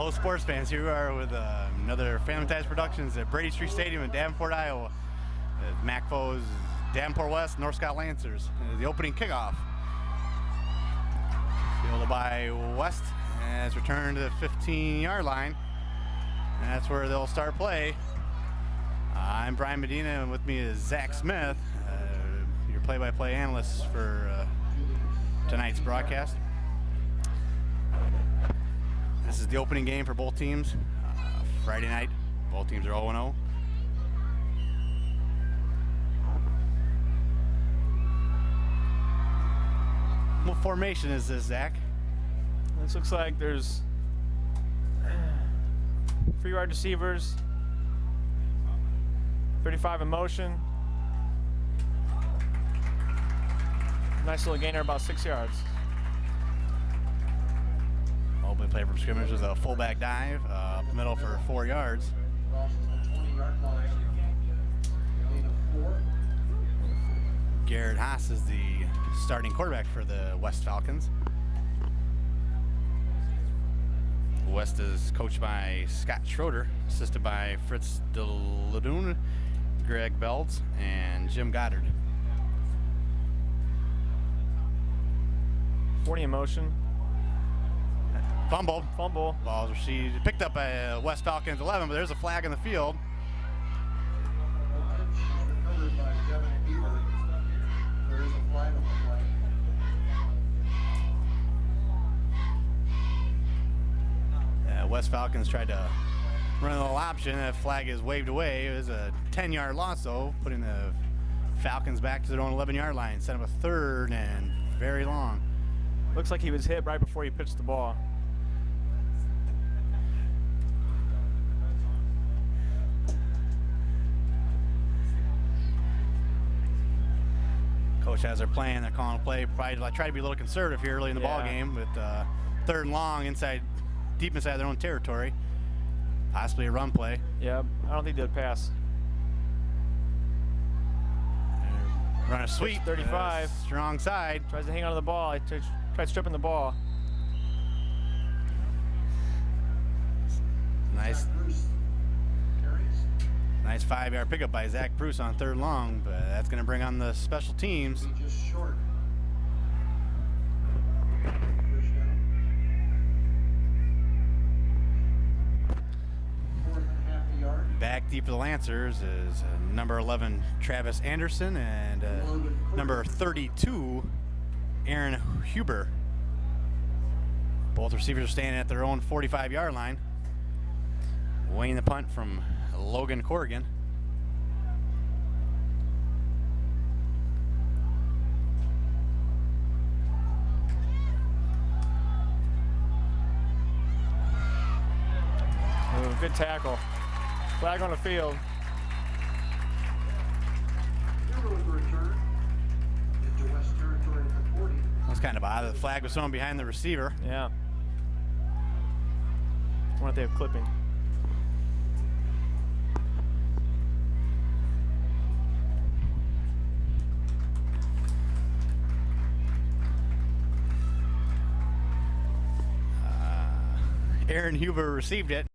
Hello, sports fans. Here we are with another Family Ties Productions at Brady Street Stadium in Davenport, Iowa. MACFO's Davenport West, North Scott Lancers. The opening kickoff. Fielded by West as returned to the 15-yard line. And that's where they'll start play. I'm Brian Medina, and with me is Zach Smith, your play-by-play analyst for tonight's broadcast. This is the opening game for both teams. Friday night, both teams are 0-0. What formation is this, Zach? This looks like there's 3 wide receivers, 35 in motion. Nice little gainer, about 6 yards. Open play from scrimmage with a fullback dive up the middle for 4 yards. Garrett Haas is the starting quarterback for the West Falcons. West is coached by Scott Schroeder, assisted by Fritz DeLadoon, Greg Belts, and Jim Goddard. 40 in motion. Fumble. Ball's received. Picked up by West Falcons 11, but there's a flag in the field. West Falcons tried to run a little option. That flag is waved away. It was a 10-yard loss, though, putting the Falcons back to their own 11-yard line. Set up a third and very long. Looks like he was hit right before he pitched the ball. Coach has their plan. They're calling a play. Probably try to be a little conservative here early in the ball game with third and long deep inside their own territory. Possibly a run play. Yeah, I don't think they'd pass. Run a sweep. 35. Strong side. Tries to hang on to the ball. He tried stripping the ball. Nice 5-yard pickup by Zach Bruce on third long, but that's going to bring on the special teams. Back deep for the Lancers is number 11 Travis Anderson and number 32 Aaron Huber. Both receivers are standing at their own 45-yard line. Weighing the punt from Logan Corrigan. Ooh, good tackle. Flag on the field. That's kind of odd. The flag was thrown behind the receiver. Yeah. I wonder if they have clipping. Aaron Huber received it.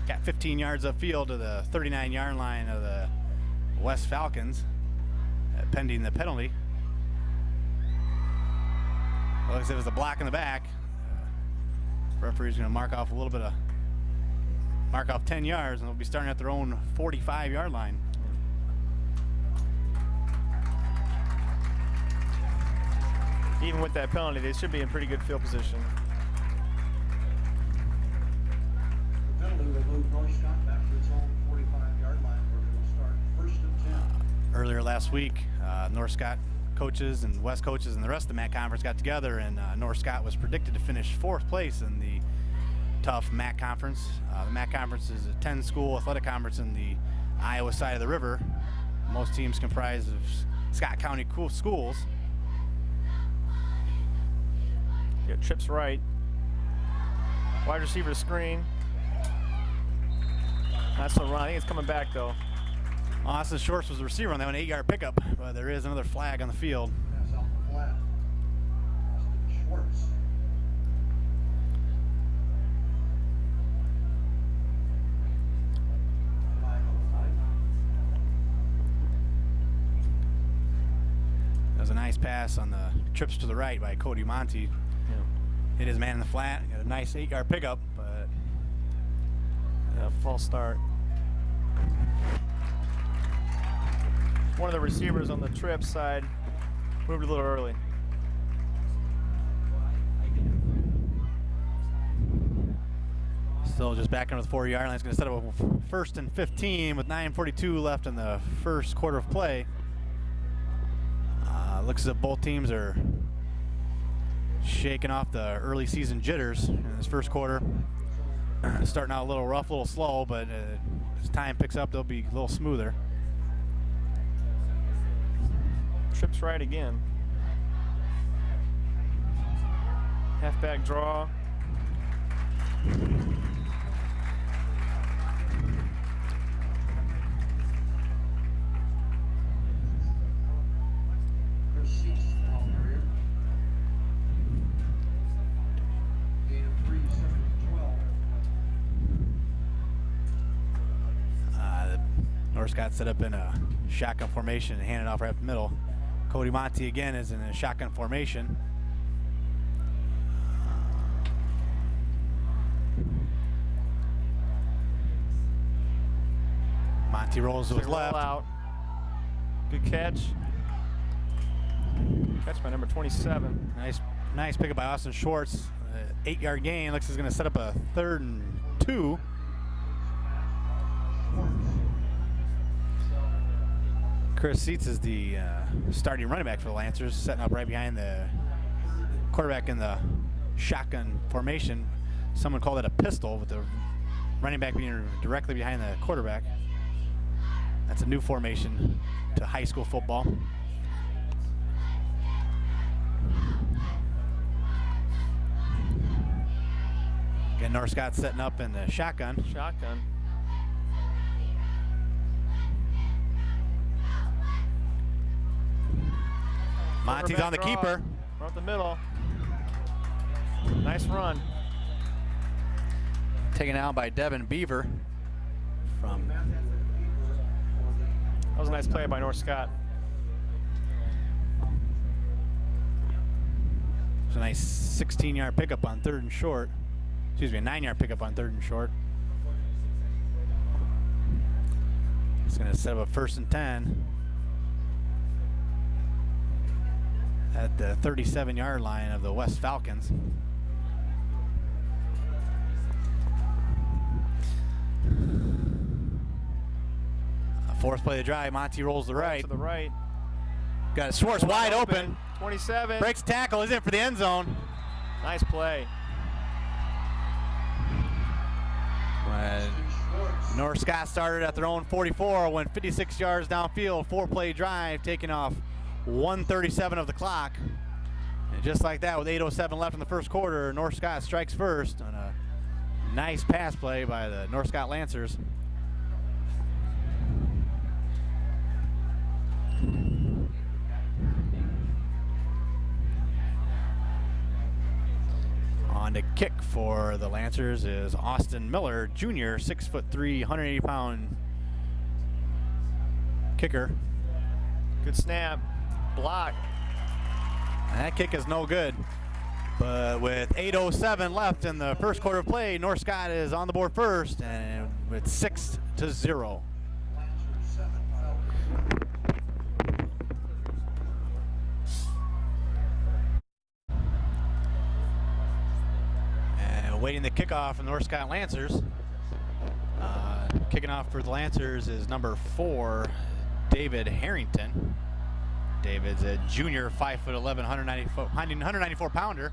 Got 15 yards upfield to the 39-yard line of the West Falcons, pending the penalty. Looks like it was a block in the back. Referee's going to mark off 10 yards, and they'll be starting at their own 45-yard line. Even with that penalty, they should be in pretty good field position. The penalty will move North Scott back to its own 45-yard line, where they will start first and 10. Earlier last week, North Scott coaches and West coaches and the rest of the MAC conference got together, and North Scott was predicted to finish 4th place in the tough MAC conference. The MAC conference is a 10-school athletic conference in the Iowa side of the river. Most teams comprise of Scott County schools. Got trips right. Wide receiver screen. That's a run. I think it's coming back though. Austin Shorts was the receiver on that one, 8-yard pickup, but there is another flag on the field. Pass out the flat. Austin Schwartz. Flag on the flag. That was a nice pass on the trips to the right by Cody Monty. Hit his man in the flat, got a nice 8-yard pickup, but Yeah, false start. One of the receivers on the trip side moved a little early. still just back under the 4-yard line. It's going to set up a 1st and 15 with 9:42 left in the first quarter of play. Looks as if both teams are shaking off the early season jitters in this first quarter. Starting out a little rough, a little slow, but as time picks up, they'll be a little smoother. Trips right again. Halfback draw. There's 6 ball carrier. Gain of 3, 7, 12. North Scott set up in a shotgun formation and handed off right up the middle. Cody Monty again is in a shotgun formation. Monty rolls to his left. Out. Good catch. Catch by number 27. Nice pickup by Austin Schwartz. 8-yard gain. Looks like he's going to set up a 3rd and 2. Chris Seitz is the starting running back for the Lancers, setting up right behind the quarterback in the shotgun formation. Someone called it a pistol, with the running back being directly behind the quarterback. That's a new formation to high school football. Again, North Scott setting up in the shotgun. Shotgun. Monty's on the Draw. keeper. Right up the middle. Nice run. Taken out by Devin Beaver from That was a nice play by North Scott. It's a nice 16-yard pickup on 3rd and short. Excuse me, a 9-yard pickup on 3rd and short. It's going to set up a 1st and 10 at the 37-yard line of the West Falcons. Fourth play of the drive, Monty rolls the right. To the right. Got it, Schwartz wide open. 27. Breaks tackle, is in for the end zone. Nice play. North Scott started at their own 44, went 56 yards downfield, 4-play drive, taking off 1:37 of the clock. And just like that, with 8:07 left in the first quarter, North Scott strikes first on a nice pass play by the North Scott Lancers. On to kick for the Lancers is Austin Miller, Jr., 6'3", 180-pound kicker. Good snap. Block. And that kick is no good. But with 8:07 left in the first quarter of play, North Scott is on the board first, and with 6-0. Waiting the kickoff from the North Scott Lancers. Kicking off for the Lancers is number 4, David Harrington. David's a junior, 5'11", 194 pounder.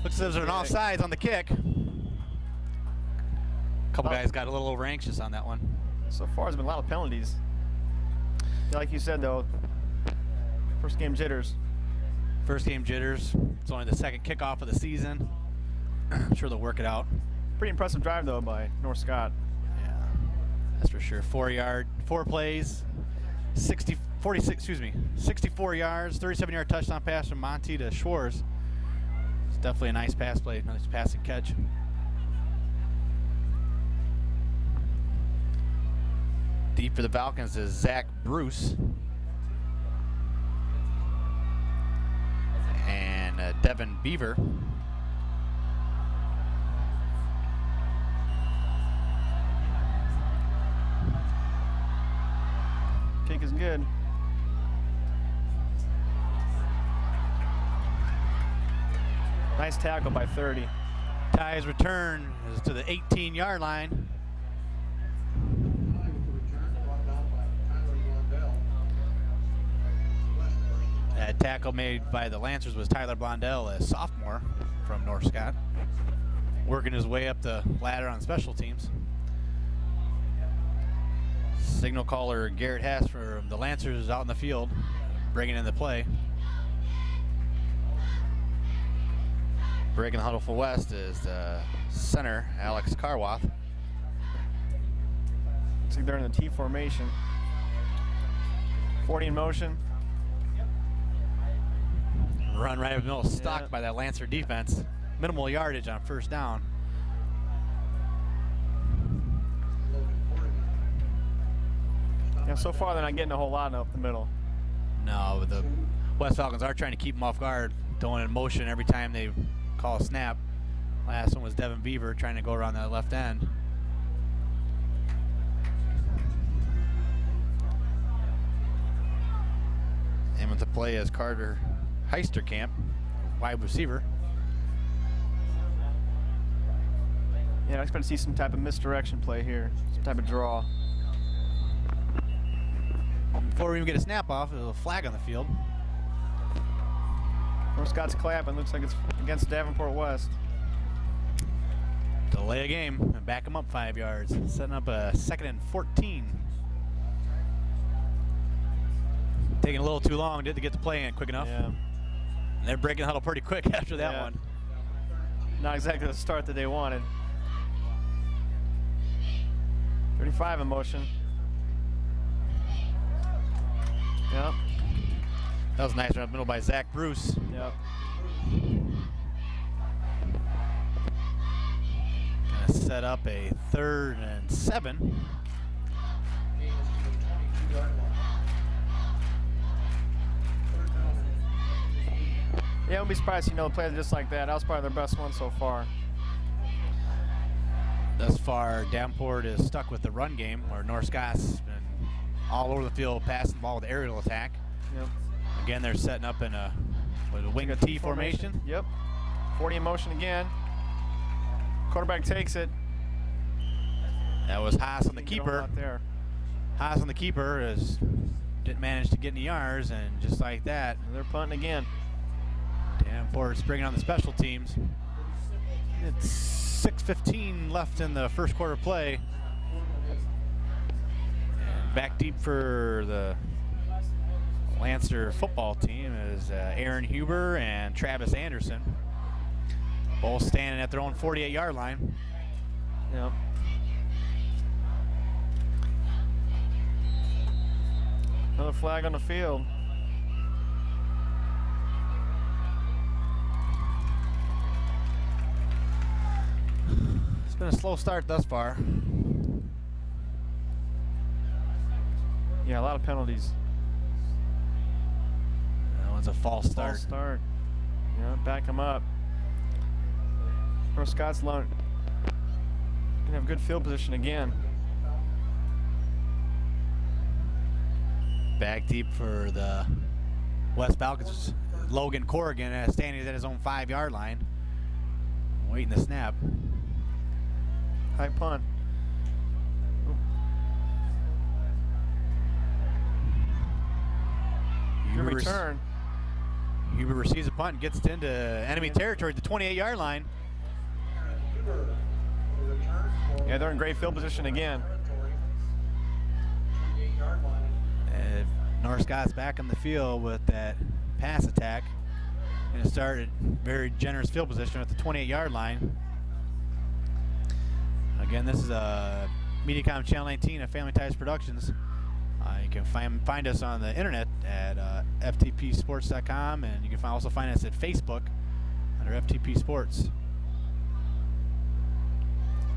Looks as if there's an offsides on the kick. A couple guys got a little over anxious on that one. So far, there's been a lot of penalties. Yeah, like you said, though, first game jitters. First game jitters. It's only the second kickoff of the season. I'm sure they'll work it out. Pretty impressive drive, though, by North Scott. Yeah, that's for sure. 4 plays, 64 yards, 37-yard touchdown pass from Monty to Schwartz. It's definitely a nice pass play, nice pass and catch. Deep for the Falcons is Zach Bruce. And Devin Beaver. Kick is good. Nice tackle by 30. Ty's return is to the 18-yard line. That tackle made by the Lancers was Tyler Blondell, a sophomore from North Scott, working his way up the ladder on special teams. Signal caller Garrett Hess for the Lancers is out in the field, bringing in the play. Breaking the huddle for West is the center, Alex Carwath. Looks like they're in the T formation. 40 in motion. Run right up the middle, stalked by that Lancer defense. Minimal yardage on first down. Yeah, so far they're not getting a whole lot up the middle. No, but the West Falcons are trying to keep them off guard, going in motion every time they call a snap. Last one was Devin Beaver trying to go around that left end. And with the play is Carter Heisterkamp, wide receiver. Yeah, I expect to see some type of misdirection play here, some type of draw. Before we even get a snap off, there's a flag on the field. North Scott's clapping. Looks like it's against Davenport West. Delay a game and back them up 5 yards, setting up a 2nd and 14. Taking a little too long, did to get the play in quick enough. Yeah. And they're breaking the huddle pretty quick after that one. Not exactly the start that they wanted. 35 in motion. Yep. That was nice run up the middle by Zach Bruce. Yep. Gonna set up a 3rd and 7. Yeah, I wouldn't be surprised, you know, play just like that. That was probably their best one so far. Thus far, Davenport is stuck with the run game, where North Scott's been all over the field, passing the ball with aerial attack. Yep. Again, they're setting up in a wing T formation. Yep. 40 in motion again. Quarterback takes it. That was Haas on the keeper. There. Haas on the keeper didn't manage to get any yards, and just like that, And they're punting again. Davenport's bringing on the special teams. It's 6:15 left in the first quarter play. And back deep for the Lancer football team is Aaron Huber and Travis Anderson. Both standing at their own 48-yard line. Yep. Another flag on the field. It's been a slow start thus far. Yeah, a lot of penalties. That one's a false start. False start. Yeah, back them up. North Scott's gonna have good field position again. Back deep for the West Falcons. Logan Corrigan standing at his own 5-yard line, waiting the snap. High punt. Good return. Huber receives a punt and gets it into enemy territory at the 28-yard line. Yeah, they're in great field position again. North Scott's back on the field with that pass attack. Going to start at very generous field position at the 28-yard line. Again, this is a Mediacom Channel 19 of Family Ties Productions. You can find us on the internet at ftpsports.com, and you can also find us at Facebook under FTP Sports.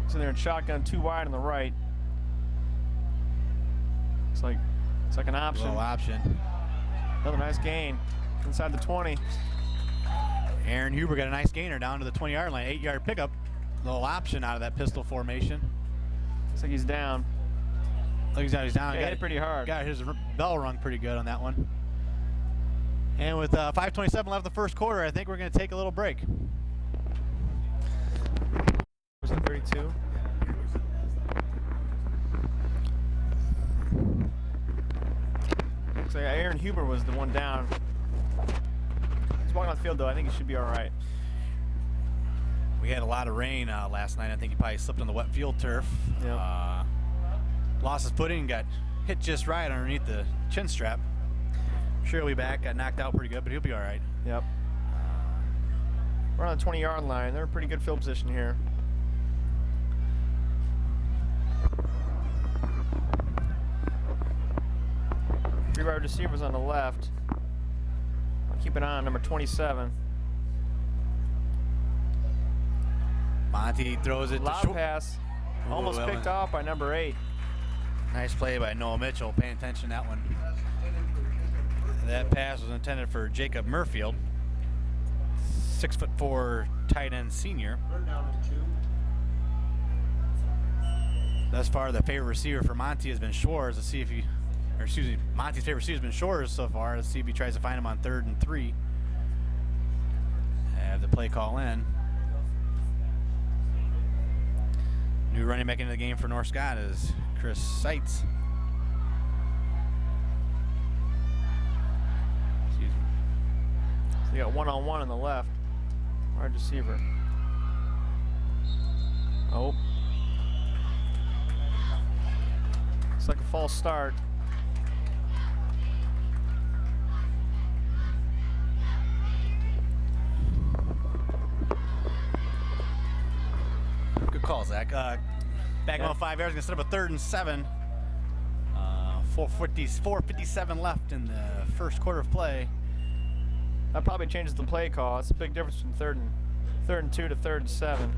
So they're in shotgun, 2 wide on the right. It's like an option. Low option. Another nice gain inside the 20. Aaron Huber got a nice gainer down to the 20-yard line. 8-yard pickup. Little option out of that pistol formation. Looks like he's down. He's down. Yeah, hit it pretty hard. Got his bell rung pretty good on that one. And with 5:27 left in the first quarter, I think we're going to take a little break. Was it 32? Looks like Aaron Huber was the one down. He's walking on the field, though. I think he should be all right. We had a lot of rain last night. I think he probably slipped on the wet field turf. Yep. Lost his footing, got hit just right underneath the chin strap. Sure he'll be back. Got knocked out pretty good, but he'll be all right. Yep. We're on the 20-yard line. They're in pretty good field position here. Three wide receivers on the left. I'll keep an eye on number 27. Monty throws it Loud to short. pass. Almost picked off by number 8. Nice play by Noah Mitchell. Paying attention to that one. That pass was intended for Jacob Murfield, 6'4" tight end senior. Third down and 2. Thus far, the favorite receiver for Monty has been Shores. Let's see if he, or excuse me, Monty's favorite receiver has been Shores so far. Let's see if he tries to find him on 3rd and 3. Have the play call in. New running back into the game for North Scott is Chris Seitz. Excuse me. So you got one-on-one on the left. Wide receiver. Oh. It's like a false start. Good call, Zach. Back on 5 yards, gonna set up a 3rd and 7. 4:57 left in the first quarter of play. That probably changes the play call. It's a big difference from 3rd and 2 to 3rd and 7.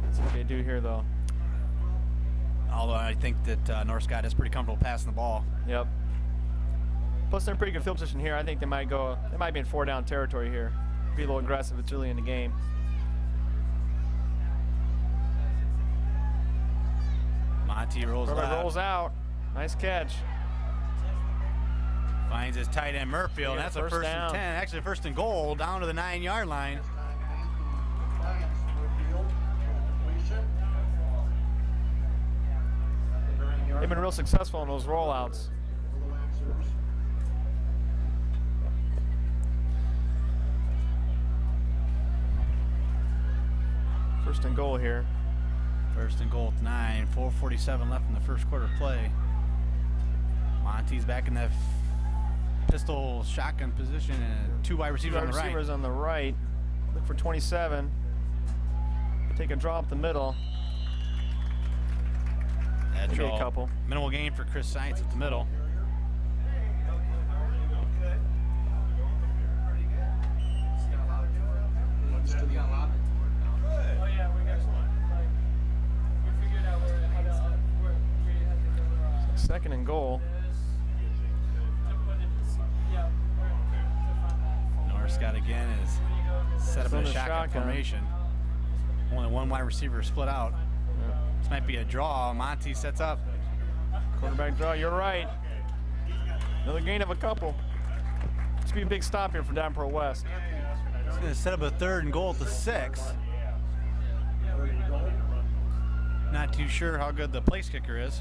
That's what they do here, though. Although I think that North Scott is pretty comfortable passing the ball. Yep. Plus, they're in pretty good field position here. I think they might be in 4-down territory here. Be a little aggressive. It's early in the game. Monty rolls out. Nice catch. Finds his tight end Murfield. Yeah, And that's a 1st and 10. Actually, 1st and goal down to the 9-yard line. They've been real successful in those rollouts. First and goal here. 1st and goal at 9. 4:47 left in the first quarter of play. Monty's back in the pistol shotgun position and 2 wide receivers on the right. Receivers on the right. Look for 27. Take a draw up the middle. That Maybe draw. a couple. Minimal gain for Chris Seitz at the middle. Second and goal. North Scott again is set up in a shotgun formation. Only 1 wide receiver split out. This might be a draw. Monty sets up. Quarterback draw, you're right. Another gain of a couple. This be a big stop here for Davenport West. He's going to set up a 3rd and goal at the 6. Not too sure how good the place kicker is.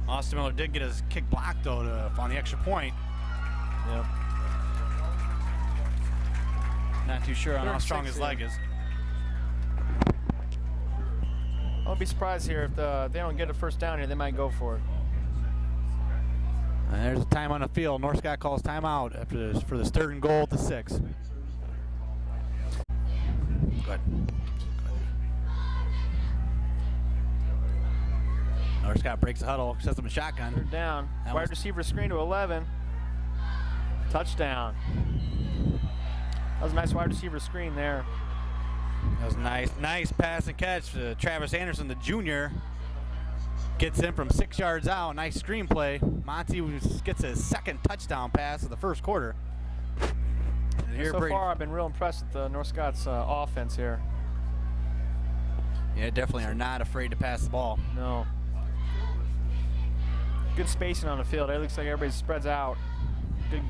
Austin Miller did get his kick blocked, though, on the extra point. Yep. Not too sure on how strong his leg is. I won't be surprised here if they don't get a first down here. They might go for it. And there's a time on the field. North Scott calls timeout for this 3rd and goal at the 6. Good. North Scott breaks the huddle, sets them a shotgun. Third down. That Wide was- receiver screen to 11. Touchdown. That was a nice wide receiver screen there. That was nice pass and catch. Travis Anderson, the junior, gets in from 6 yards out. Nice screen play. Monty gets his second touchdown pass of the first quarter. And here So Brady- far, I've been real impressed with North Scott's offense here. Yeah, definitely are not afraid to pass the ball. No. Good spacing on the field. It looks like everybody spreads out.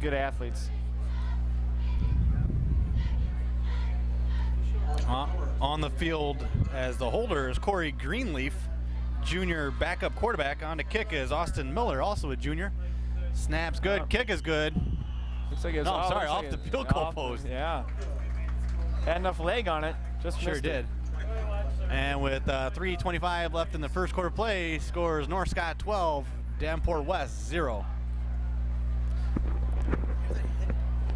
Good athletes. On the field as the holder is Corey Greenleaf, junior backup quarterback. On to kick is Austin Miller, also a junior. Snap's good, kick is good. Looks like it's No, I'm sorry, looks off like the it's field goal off- post. Yeah. Had enough leg on it. Just Sure missed did. it. And with 3:25 left in the first quarter play, scores North Scott 12, Davenport West 0.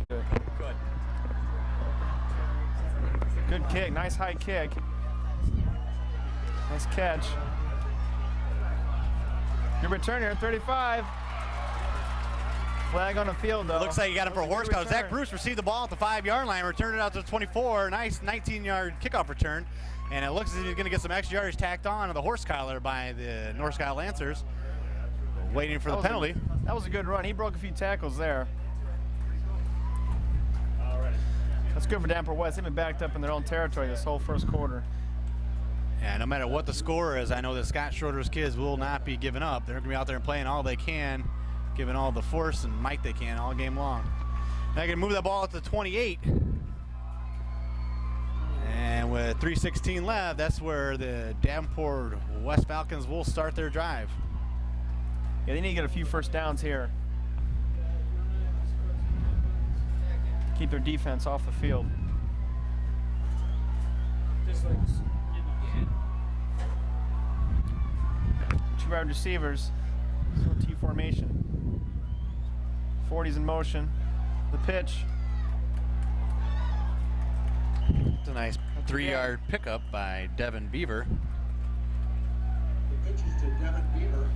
Good. Good. Good kick. Nice high kick. Nice catch. Good return here, 35. Flag on the field, though. Looks like you got him for a horse count. Zach return. Bruce received the ball at the 5-yard line, returned it out to the 24. Nice 19-yard kickoff return. And it looks as if he's going to get some extra yardage tacked on to the horse collar by the North Scott Lancers. Waiting for the penalty. That was a good run. He broke a few tackles there. That's good for Davenport West. They've been backed up in their own territory this whole first quarter. Yeah, no matter what the score is, I know that Scott Schroeder's kids will not be giving up. They're going to be out there and playing all they can, giving all the force and might they can all game long. Now they're going to move that ball up to 28. And with 3:16 left, that's where the Davenport West Falcons will start their drive. Yeah, they need to get a few first downs here. Keep their defense off the field. Two wide receivers. T formation. 40's in motion. The pitch. It's a nice 3-yard pickup by Devin Beaver. The pitch is to Devin Beaver.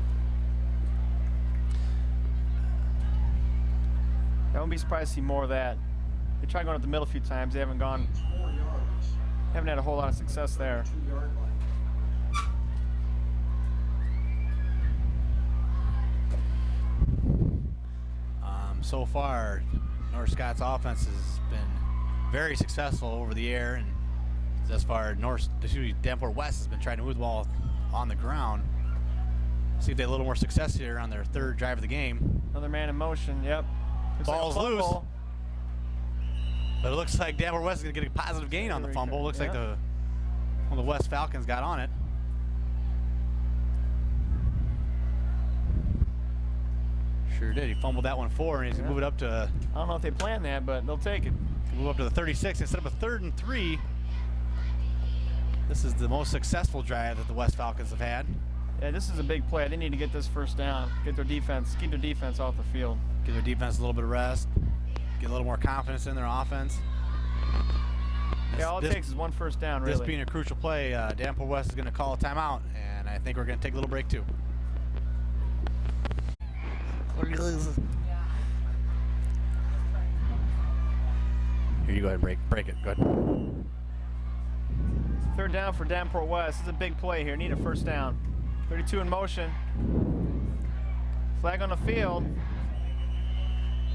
I wouldn't be surprised to see more of that. They tried going up the middle a few times. They haven't gone. It's 4 yards. Haven't had a whole lot of success there. 2-yard line. So far, North Scott's offense has been very successful over the air, and thus far, Davenport West has been trying to move the ball on the ground. See if they have a little more success here on their third drive of the game. Another man in motion. Yep. Looks like a Ball's fumble. But it looks like Davenport West is going to get a positive gain on the fumble. Looks like one of the West Falcons got on it. Sure did. He fumbled that one forward, and he's going to move it up to I don't know if they planned that, but they'll take it. move up to the 36 instead of a 3rd and 3. This is the most successful drive that the West Falcons have had. Yeah, this is a big play. They need to get this first down. Get their defense, keep their defense off the field. Give their defense a little bit of rest. Get a little more confidence in their offense. Yeah, all it takes is one first down, really. This being a crucial play, Davenport West is going to call a timeout, and I think we're going to take a little break too. Here, you go ahead and break it. Good. Third down for Davenport West. This is a big play here. Need a first down. 32 in motion. Flag on the field.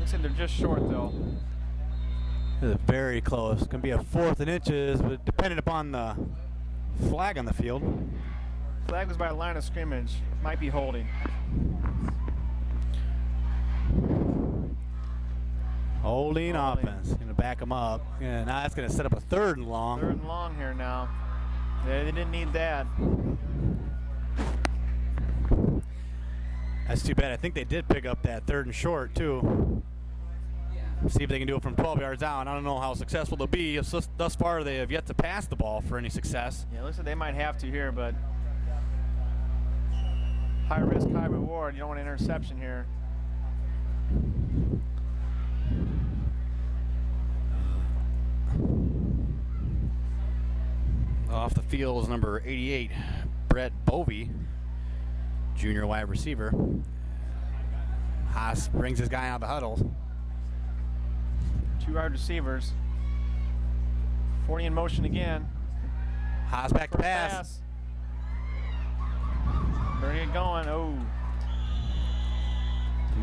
Looks like they're just short, though. This is very close. Going to be a 4th and inches, but depending upon the flag on the field. Flag was by a line of scrimmage. Might be holding. Holding offense. Going to back them up. And now that's going to set up a 3rd and long. 3rd and long here now. They didn't need that. That's too bad. I think they did pick up that 3rd and short, too. See if they can do it from 12 yards out. I don't know how successful they'll be. Thus far, they have yet to pass the ball for any success. Yeah, it looks like they might have to here, but high risk, high reward. You don't want an interception here. Off the field is number 88, Brett Bovey, junior wide receiver. Haas brings his guy out of the huddle. 2 wide receivers. 40 in motion again. Haas back to First pass. Better get going. Oh,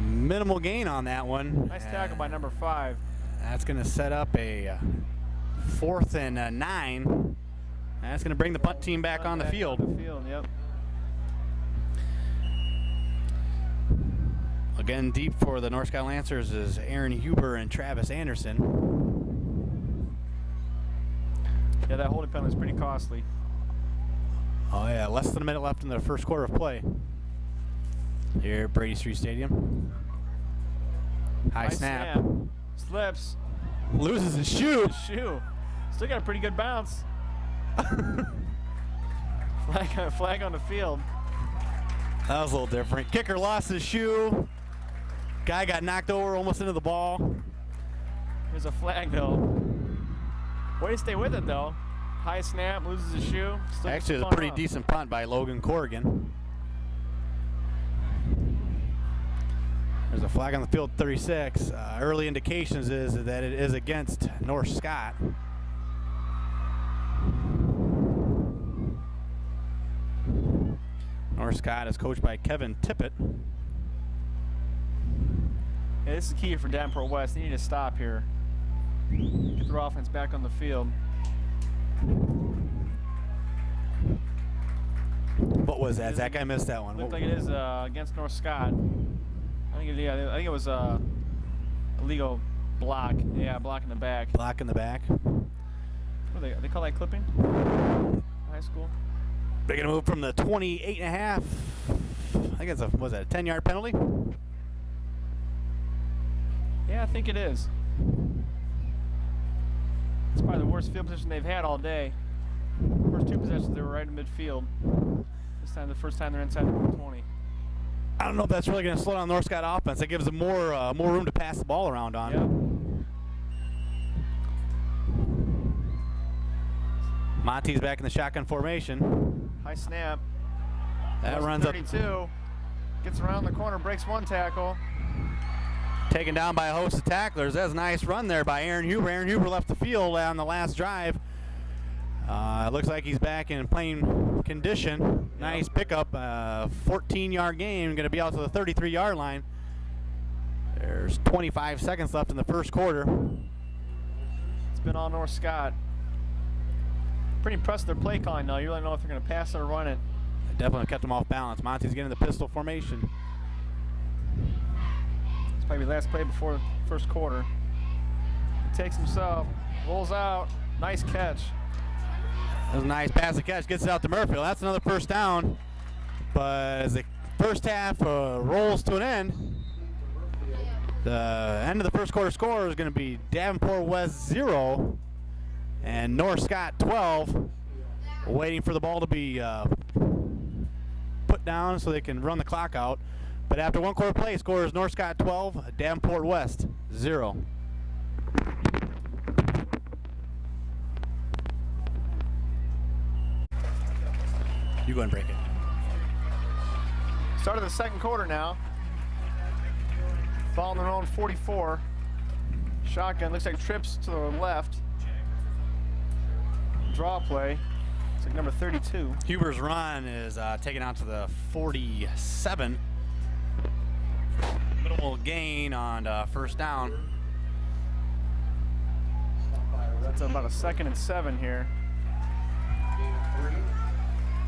Minimal gain on that one. nice tackle by number 5. That's going to set up a 4th and 9. That's going to bring the punt team back on the field. Yep. Again, deep for the North Scott Lancers is Aaron Huber and Travis Anderson. Yeah, that holding penalty is pretty costly. Oh yeah, less than a minute left in the first quarter of play. Here at Brady Street Stadium. High snap. Slips. Loses his shoe. Shoe. Still got a pretty good bounce. Flag on the field. That was a little different. Kicker lost his shoe. Guy got knocked over almost into the ball. There's a flag though. Way to stay with it though. High snap, loses his shoe. Still Actually, it was a pretty decent punt by Logan Corrigan. There's a flag on the field, 36. Early indications is that it is against North Scott. North Scott is coached by Kevin Tippett. Yeah, this is key for Davenport West. They need to stop here. Get their offense back on the field. What was that? Zach, I missed that one. Looked like it is against North Scott. I think it was illegal block. Yeah, block in the back. Block in the back. What do they call that clipping? High school. They're going to move from the 28.5. I think it's was that a 10-yard penalty? Yeah, I think it is. It's probably the worst field position they've had all day. First 2 possessions, they were right in midfield. This time, the first time they're inside the 20. I don't know if that's really going to slow down North Scott offense. That gives them more room to pass the ball around on. Yep. Monty's back in the shotgun formation. High snap. That runs 32. Up. Gets around the corner, breaks 1 tackle. Taken down by a host of tacklers. That's a nice run there by Aaron Huber. Aaron Huber left the field on the last drive. Looks like he's back in playing condition. Nice pickup. 14-yard game. Going to be out to the 33-yard line. There's 25 seconds left in the first quarter. It's been all North Scott. Pretty impressed with their play calling though. You really know if they're going to pass it or run it. Definitely kept him off balance. Monty's getting the pistol formation. It's probably the last play before the first quarter. He takes himself, rolls out. Nice catch. That was a nice pass and catch. Gets it out to Murphy. That's another first down. But as the first half rolls to an end, the end of the first quarter score is going to be Davenport West 0 and North Scott 12. Waiting for the ball to be put down so they can run the clock out. But after 1 quarter play, scores North Scott 12, Davenport West 0. You go and break it. Start of the second quarter now. Ball on their own 44. Shotgun, looks like trips to the left. Draw play. It's like number 32. Huber's run is taken out to the 47. Minimal gain on first down. It's about a 2nd and 7 here.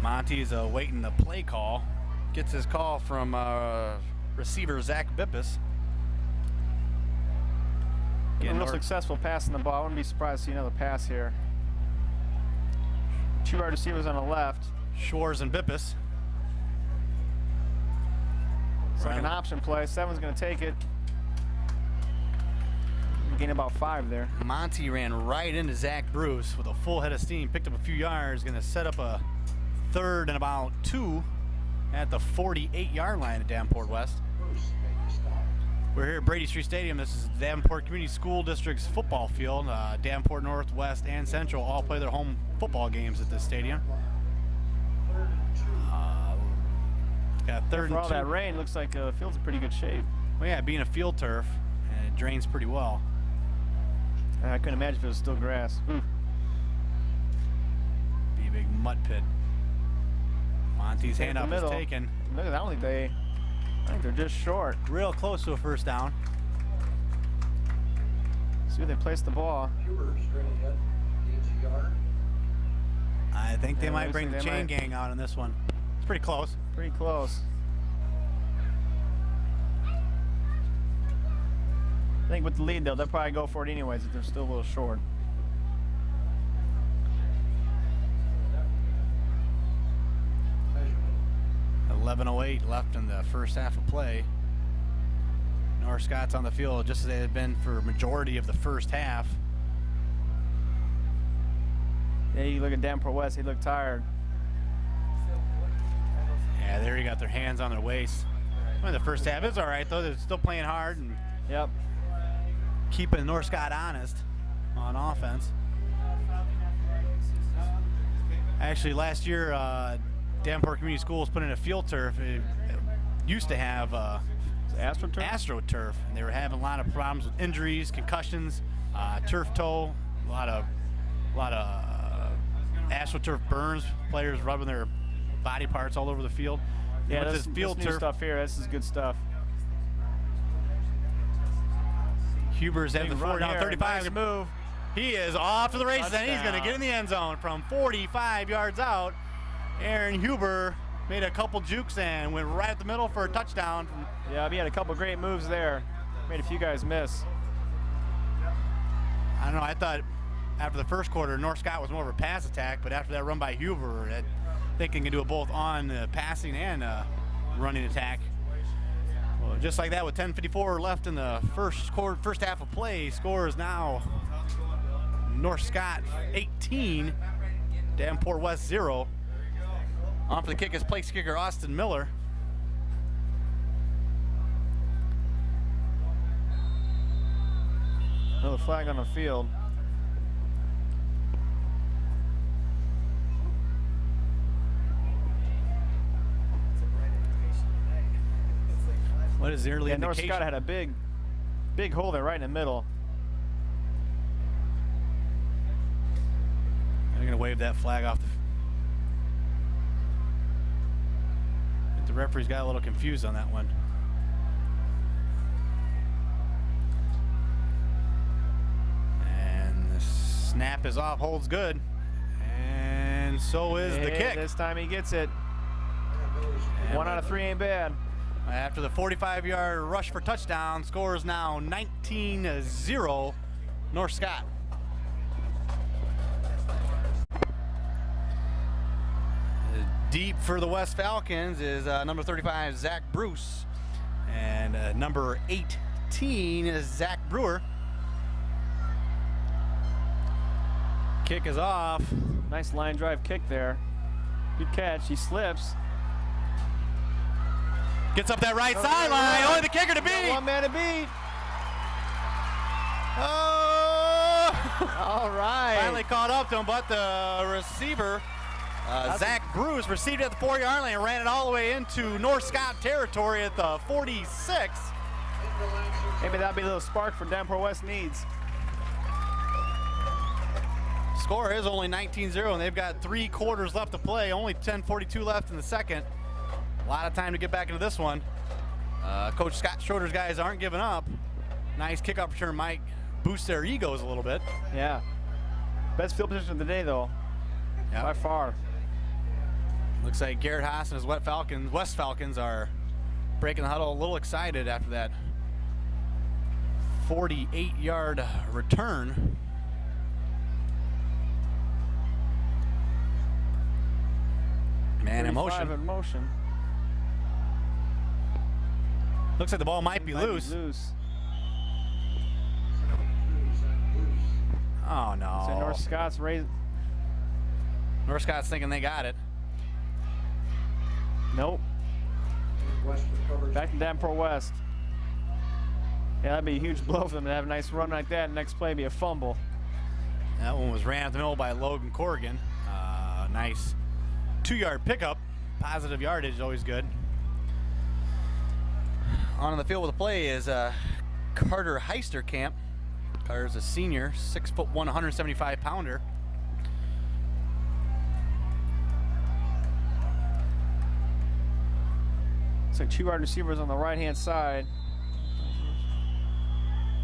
Monty's waiting the play call. Gets his call from receiver Zach Bippus. Getting real successful passing the ball. I wouldn't be surprised to see another pass here. 2 wide receivers on the left. Schwartz and Bippus. It's like an option play. 7's going to take it. Gain about 5 there. Monty ran right into Zach Bruce with a full head of steam. Picked up a few yards. Going to set up a 3rd and about 2 at the 48-yard line at Davenport West. We're here at Brady Street Stadium. This is Davenport Community School District's football field. Davenport North, West, and Central all play their home football games at this stadium. Got third For and all 2. that rain, looks like the field's in pretty good shape. Well, yeah, being a field turf, and it drains pretty well. I couldn't imagine if it was still grass. Be a big mud pit. Monty's Take the handoff is middle. taken. Look at that, I think they're just short. Real close to a first down. See where they placed the ball. Huber straight ahead, gains a yard. I think they Yeah, might looks bring the like they chain might. gang out on this one. It's pretty close. Pretty close. I think with the lead, they'll probably go for it anyways if they're still a little short. Measurement. 11:08 left in the first half of play. North Scott's on the field just as they had been for majority of the first half. Yeah, you look at Davenport West, he looked tired. Yeah, there you got their hands on their waist. Well, the first half is all right though. They're still playing hard and Yep. keeping North Scott honest on offense. Actually, last year, Davenport Community Schools put in a field turf. It used to have AstroTurf, and they were having a lot of problems with injuries, concussions, turf toe, a lot of AstroTurf burns, players rubbing their body parts all over the field. Yeah, With this this field new turf, stuff here, this is good stuff. Huber's at Big the 4 run down here, 35. nice move. He is off to the races, and he's going to Touchdown. get in the end zone from 45 yards out. Aaron Huber made a couple jukes and went right at the middle for a touchdown. Yeah, he had a couple great moves there. Made a few guys miss. I don't know, I thought after the first quarter, North Scott was more of a pass attack, but after that run by Huber, I think they can do it both on passing and running attack. Well, just like that, with 10:54 left in the first half of play, score is now North Scott 18, Davenport West 0. On for the kick is place kicker Austin Miller. Another flag on the field. What is the early Yeah, North indication? Scott had a big hole there right in the middle. They're going to wave that flag off. I think the referees got a little confused on that one. And the snap is off, holds good. And so is the Hey, kick. This time he gets it. 1 out of 3 ain't bad. After the 45-yard rush for touchdown, score is now 19-0 North Scott. Deep for the West Falcons is number 35, Zach Bruce. And number 18 is Zach Brewer. Kick is off. Nice line drive kick there. Good catch. He slips. Gets up that right Oh, sideline. yeah. Only the kicker to beat. One man to beat. Oh! All right. Finally caught up to him, but the receiver, Zach Bruce, received it at the 4-yard line and ran it all the way into North Scott territory at the 46. Maybe that'll be a little spark for Davenport West needs. Score is only 19-0, and they've got 3 quarters left to play. Only 10:42 left in the second. A lot of time to get back into this one. Coach Scott Schroeder's guys aren't giving up. Nice kickoff return might boost their egos a little bit. Yeah. Best field position of the day, though. Yep. By far. Looks like Garrett Haas and his West Falcons are breaking the huddle a little excited after that 48-yard return. Man in 35 motion. in motion. Looks like the ball might be loose. Oh no. So North Scott's raised. North Scott's thinking they got it. Nope. West recovers. Back to Davenport West. Yeah, that'd be a huge blow for them to have a nice run like that. Next play be a fumble. That one was ran up the middle by Logan Corrigan. Nice 2-yard pickup. Positive yardage, always good. On the field with the play is Carter Heisterkamp. Carter's a senior, 6'1", 175-pounder. Looks like 2 wide receivers on the right-hand side.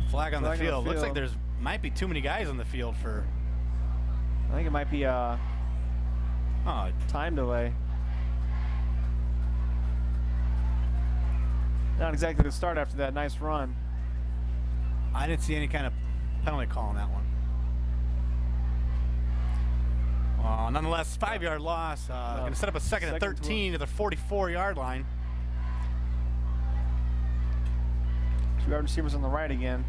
Flag on the Flag on the field. Looks like field. might be too many guys on the field for I think it might be a time delay. Not exactly the start after that nice run. I didn't see any kind of penalty call on that one. Nonetheless, 5-yard loss. Going to set up a second and 13 to the 44-yard line. 2 wide receivers on the right again.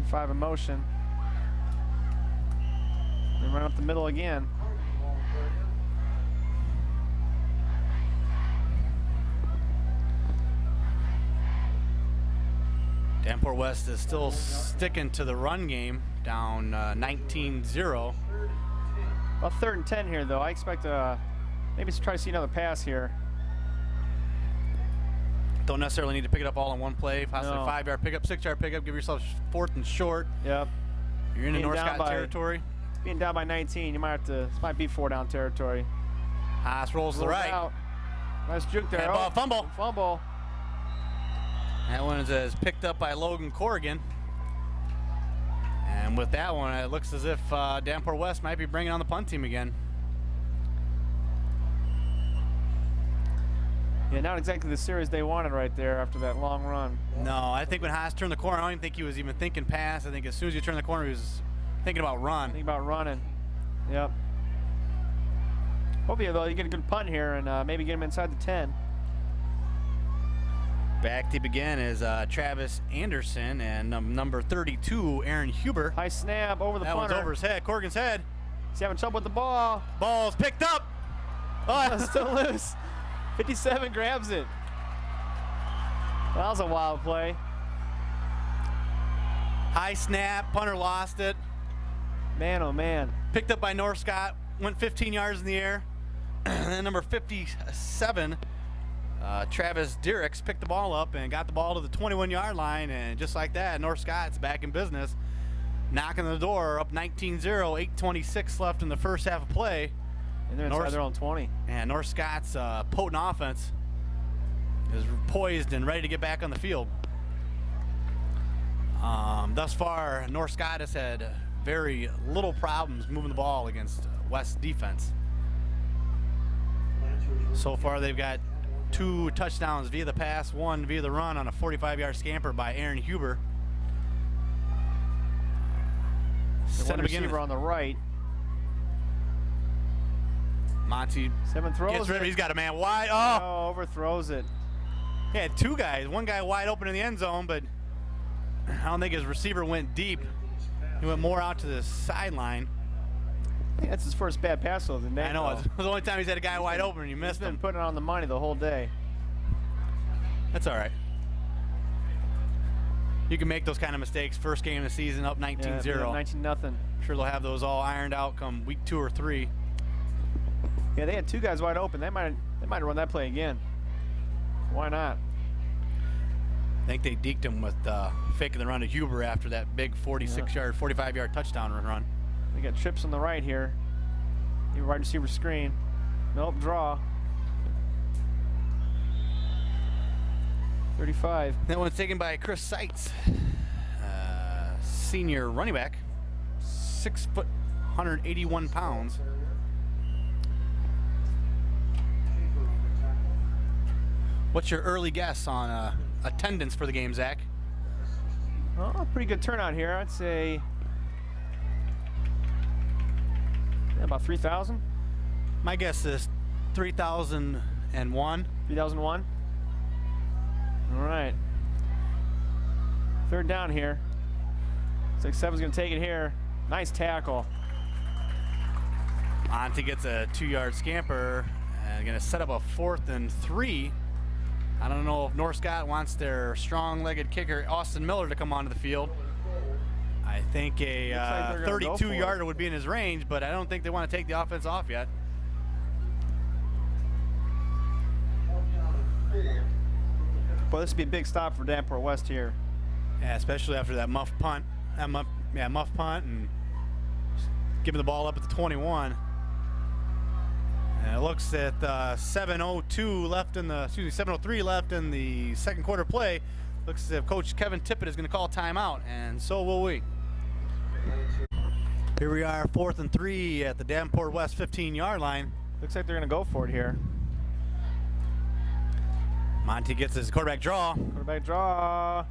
5 in motion. They run up the middle again. Davenport West is still sticking to the run game, down 19-0. About 3rd and 10 here, though. I expect maybe to try to see another pass here. Don't necessarily need to pick it up all in one play. Possibly No. 5-yard pickup, 6-yard pickup. Give yourself 4th and short. Yep. You're in the Being North down Scott by- territory. Being down by 19, you might have to. This might be 4-down territory. Haas rolls to the Rolls right. out. Nice juke there. Handball, fumble. Fumble. That one is picked up by Logan Corrigan. And with that one, it looks as if Davenport West might be bringing on the punt team again. Yeah, not exactly the series they wanted right there after that long run. No, I think when Haas turned the corner, I don't even think he was even thinking pass. I think as soon as you turn the corner, he was thinking about run. Think about running. Yep. Hopefully, though, you get a good punt here and maybe get him inside the 10. Back to begin is Travis Anderson and number 32, Aaron Huber. High snap over the That punter. one's over his head, Corrigan's head. He's having trouble with the ball. Ball's picked up. Oh, It's still loose. 57 grabs it. That was a wild play. high snap, punter lost it. Man, oh man. Picked up by North Scott, went 15 yards in the air. And then number 57, Travis Dirks picked the ball up and got the ball to the 21-yard line, and just like that, North Scott's back in business, knocking on the door, up 19-0, 8:26 left in the first half of play. And they're inside their own 20. And North Scott's potent offense is poised and ready to get back on the field. Thus far, North Scott has had very little problems moving the ball against West defense. So far, they've got 2 touchdowns via the pass, 1 via the run on a 45-yard scamper by Aaron Huber. The wide receiver on the right. Monty 7 throws. gets rid of it. it. He's got a man wide. Oh! Oh, overthrows it. He had 2 guys. One guy wide open in the end zone, but I don't think his receiver went deep. He went more out to the sideline. I think that's his first bad pass though. I know. It's the only time he's had a guy wide open and you He's missed been him. putting it on the money the whole day. That's all right. You can make those kind of mistakes. First game of the season, up 19-0. 19-0. Sure they'll have those all ironed out come week 2 or 3. Yeah, they had 2 guys wide open. They might run that play again. Why not? I think they deked him with faking the run to Huber after that big 46-yard, 45-yard touchdown run. They got trips on the right here. Even wide receiver screen. Nope, draw. 35. That one's taken by Chris Seitz, senior running back, 6 foot, 181 pounds. What's your early guess on attendance for the game, Zach? Oh, pretty good turnout here. I'd say about 3,000. My guess is 3,001. 3,001. All right. 3rd down here. Looks like 7's going to take it here. Nice tackle. Monty gets a 2-yard scamper and going to set up a 4th and 3 I don't know if North Scott wants their strong-legged kicker Austin Miller to come onto the field. I think a Looks like they're gonna go for it. 32-yarder would be in his range, but I don't think they want to take the offense off yet. Boy, this would be a big stop for Davenport West here. Yeah, especially after that muff punt. Muff punt and giving the ball up at the 21. And it looks at 7:02 left in the 7:03 left in the second quarter play. Looks as if Coach Kevin Tippett is going to call timeout, and so will we. Here we are, 4th and 3 at the Davenport West 15-yard line. Looks like they're going to go for it here. Monty gets his quarterback draw. Quarterback draw.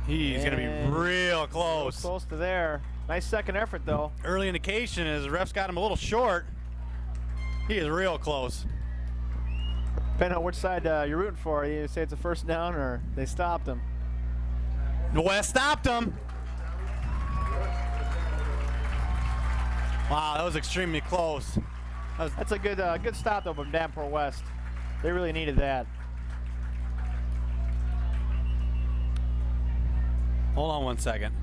He's going to be real close. Close to there. Nice second effort, though. Early indication is the refs got him a little short. He is real close. Depending on which side you're rooting for, you say it's a first down or they stopped him. The West stopped him. Wow, that was extremely close. That's a good stop though from Davenport West. They really needed that. Hold on one second.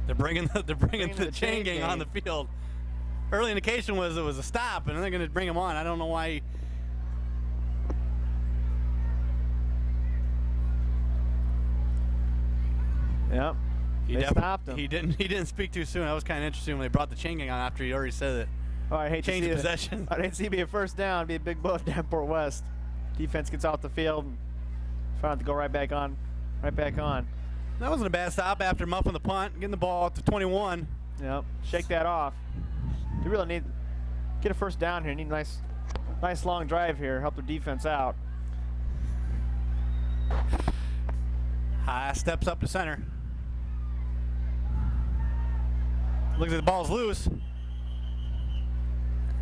They're bringing the chain gang on the field. Early indication was it was a stop, and they're going to bring him on. I don't know why. Yep. They stopped him. He didn't speak too soon. That was kind of interesting when they brought the chain gang on after he already said it. Oh, I hate Change to see possession. I didn't see it be a first down. It'd be a big blow at Davenport West. Defense gets off the field and trying to go right back on. That wasn't a bad stop after muffing the punt, getting the ball to 21. Yep. Shake that off. You really need get a first down here. You need a nice long drive here. Help their defense out. High steps up to center. Looks like the ball's loose.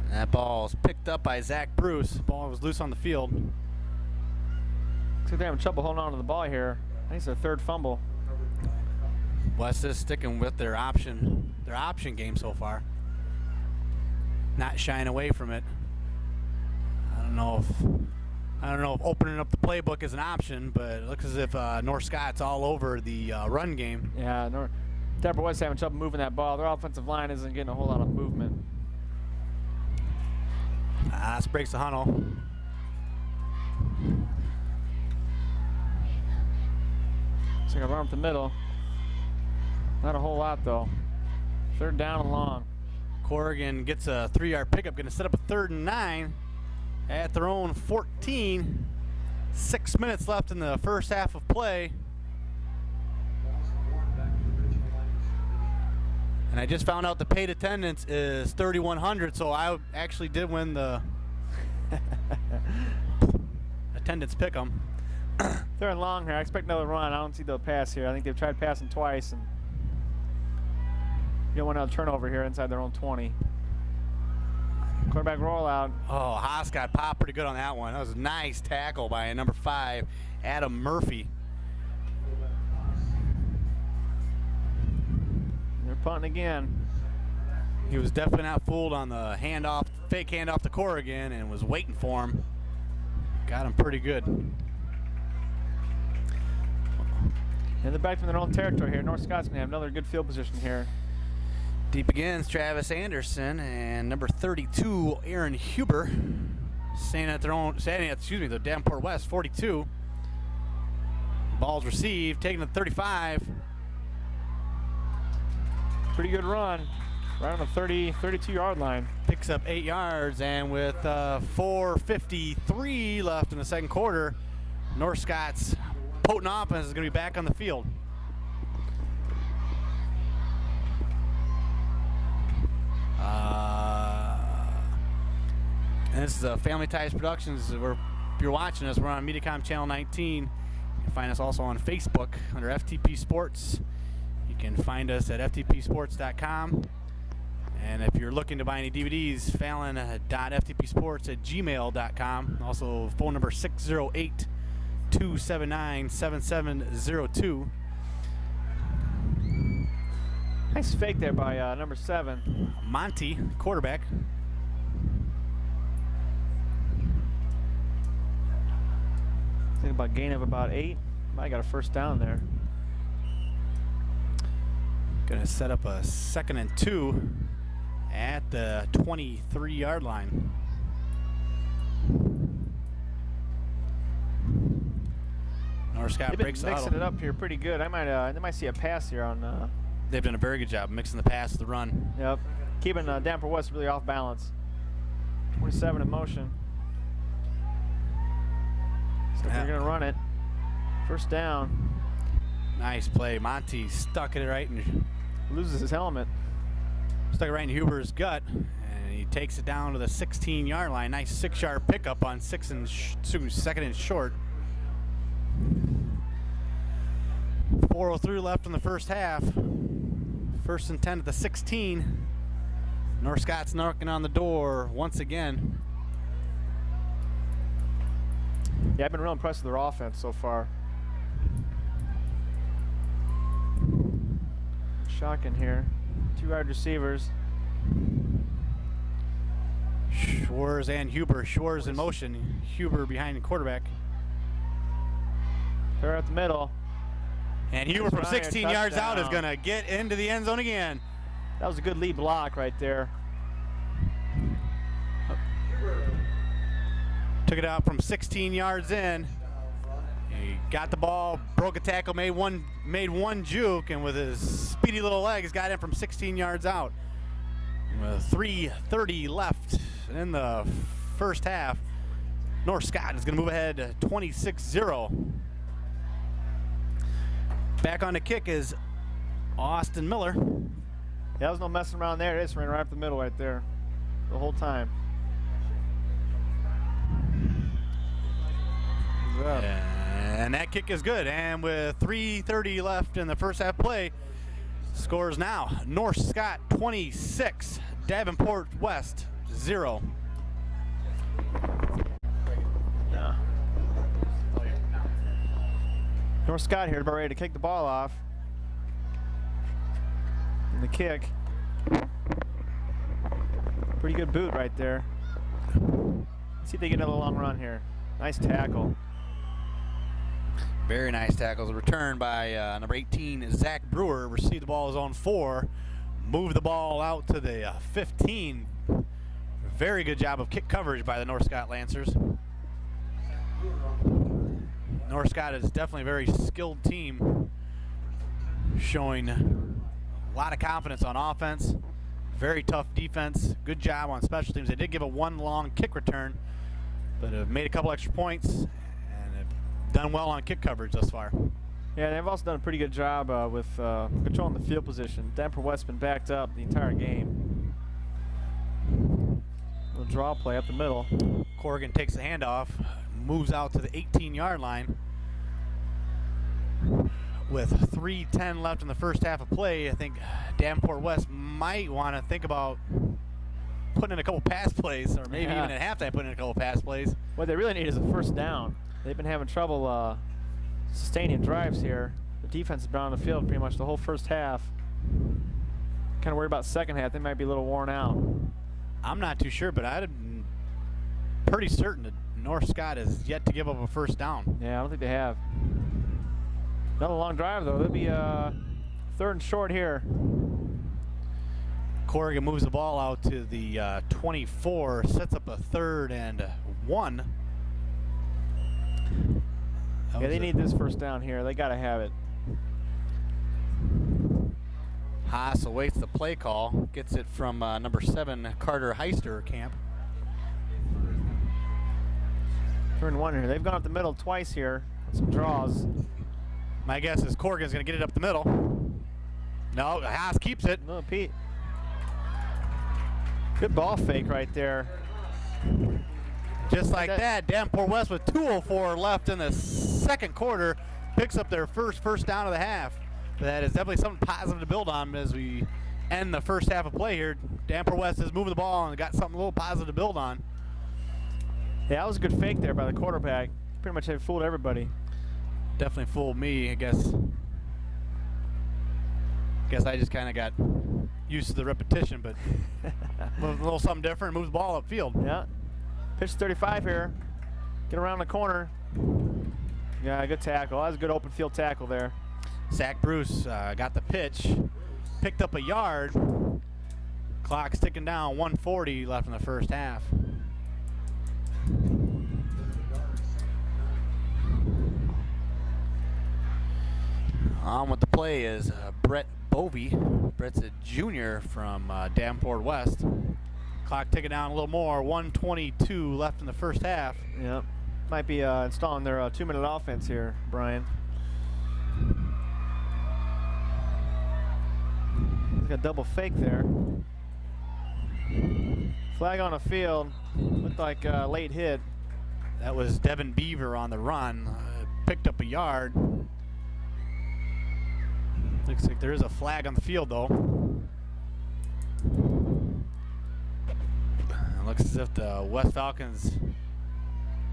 That ball's picked up by Zach Bruce. The ball was loose on the field. Looks like they're having trouble holding on to the ball here. I think it's their third fumble. West is sticking with their option game so far. Not shying away from it. I don't know if opening up the playbook is an option, but it looks as if North Scott's all over the run game. Yeah, Davenport West having trouble moving that ball. Their offensive line isn't getting a whole lot of movement. This breaks the huddle. So I run up the middle. Not a whole lot though. Third down and long. Corrigan gets a 3-yard pickup, going to set up a 3rd and 9 at their own 14. 6 minutes left in the first half of play. And I just found out the paid attendance is 3,100, so I actually did win the attendance pick 'em. They're in long here. I expect another run. I don't see the pass here. I think they've tried passing twice, and you don't want another turnover here inside their own 20. Quarterback rollout. Oh, Haas got popped pretty good on that one. That was a nice tackle by number 5, Adam Murphy. They're punting again. He was definitely not fooled on the fake handoff to Corrigan, and was waiting for him. Got him pretty good. And they're back from their own territory here. North Scott's going to have another good field position here. Deep against Travis Anderson and number 32, Aaron Huber, standing at the Davenport West 42. Ball's received, taken to 35. Pretty good run. Right on the 32-yard line. Picks up 8 yards, and with 4:53 left in the second quarter, North Scott's potent offense is going to be back on the field. And this is Family Ties Productions. If you're watching us, we're on Mediacom Channel 19. You can find us also on Facebook under FTP Sports. You can find us at ftpsports.com. And if you're looking to buy any DVDs, fallon.ftpsports@gmail.com. Also, phone number 608-279-7702. Nice fake there by number 7. Monty, quarterback. I think About gain of about 8. Might got a first down there. Gonna set up a 2nd and 2 at the 23-yard line. North Scott They've been breaks the mixing huddle. it up here pretty good. I might see a pass here on. They've done a very good job mixing the pass, the run. Yep. Keeping Davenport West really off balance. 27 in motion. So they're going to run it. First down. Nice play. Monty stuck it right in, Loses his helmet. stuck it right in Huber's gut, and he takes it down to the 16-yard line. Nice 6-yard pickup on 2nd and short. 4:03 left in the first half. 1st and 10 at the 16. North Scott's knocking on the door once again. Yeah, I've been real impressed with their offense so far. Shotgun here. 2 wide receivers. Schwarz and Huber. Schwarz in motion. Huber behind the quarterback. They're at the middle. And Huber from Ryan, 16 yards out is touchdown. going to get into the end zone again. That was a good lead block right there. Took it out from 16 yards in. He got the ball, broke a tackle, made one juke, and with his speedy little legs, got in from 16 yards out. With 3:30 left in the first half, North Scott is going to move ahead 26-0. Back on the kick is Austin Miller. There was no messing around there. It just ran right up the middle right there the whole time. And that kick is good. And with 3:30 left in the first half play, scores now North Scott 26, Davenport West 0. Yeah. North Scott here about ready to kick the ball off. And the kick. Pretty good boot right there. Let's see if they get another long run here. Nice tackle. Very nice tackles. A return by number 18, Zach Brewer. Received the ball his own 4. Moved the ball out to the 15. Very good job of kick coverage by the North Scott Lancers. North Scott is definitely a very skilled team, showing a lot of confidence on offense. Very tough defense. Good job on special teams. They did give a 1 long kick return, but have made a couple extra points and have done well on kick coverage thus far. Yeah, they've also done a pretty good job with controlling the field position. Davenport West's been backed up the entire game. Little draw play up the middle. Corrigan takes the handoff, moves out to the 18-yard line. With 3:10 left in the first half of play, I think Davenport West might want to think about putting in a couple pass plays, or maybe even at halftime putting in a couple pass plays. What they really need is a first down. They've been having trouble sustaining drives here. The defense has been on the field pretty much the whole first half. Kind of worried about second half. They might be a little worn out. I'm not too sure, but I'm pretty certain that North Scott has yet to give up a first down. Yeah, I don't think they have. Another long drive, though. They'll be 3rd and short here. Corrigan moves the ball out to the 24, sets up a 3rd and 1. Yeah, they need this first down here. They got to have it. Haas awaits the play call, gets it from number 7, Carter Heister camp. 3rd and 1 here. They've gone up the middle twice here on some draws. My guess is Corrigan's going to get it up the middle. No, Haas keeps it. No, Pete. Good ball fake right there. Just like that, Davenport West with 2:04 left in the second quarter picks up their first down of the half. That is definitely something positive to build on as we end the first half of play here. Davenport West is moving the ball and got something a little positive to build on. Yeah, that was a good fake there by the quarterback. Pretty much had fooled everybody. Definitely fooled me, I guess. Guess I just kind of got used to the repetition, but a little something different, moves the ball upfield. Yeah. Pitch 35 here. Get around the corner. Yeah, good tackle. That was a good open field tackle there. Zach Bruce got the pitch, picked up a yard. Clock's ticking down, 1:40 left in the first half. On with the play is Brett Bovey. Brett's a junior from Davenport West. Clock ticking down a little more, 1:22 left in the first half. Yep. Might be installing their 2-minute offense here, Brian. He's got a double fake there. Flag on the field. Looked like a late hit. That was Devin Beaver on the run. Picked up a yard. Looks like there is a flag on the field, though. It looks as if the West Falcons,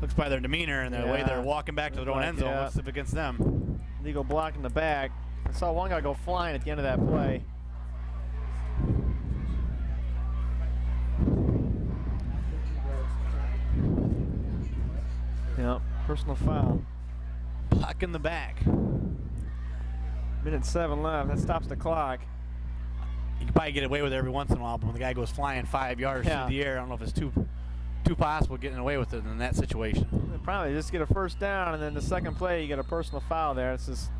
looks by their demeanor and the way they're walking back to their own end zone, looks as if against them. Legal block in the back. I saw one guy go flying at the end of that play. Yep, personal foul. Block in the back. Minute 7 left. That stops the clock. You can probably get away with it every once in a while, but when the guy goes flying 5 yards through the air, I don't know if it's too possible getting away with it in that situation. Probably just get a first down, and then the second play you get a personal foul there. It's just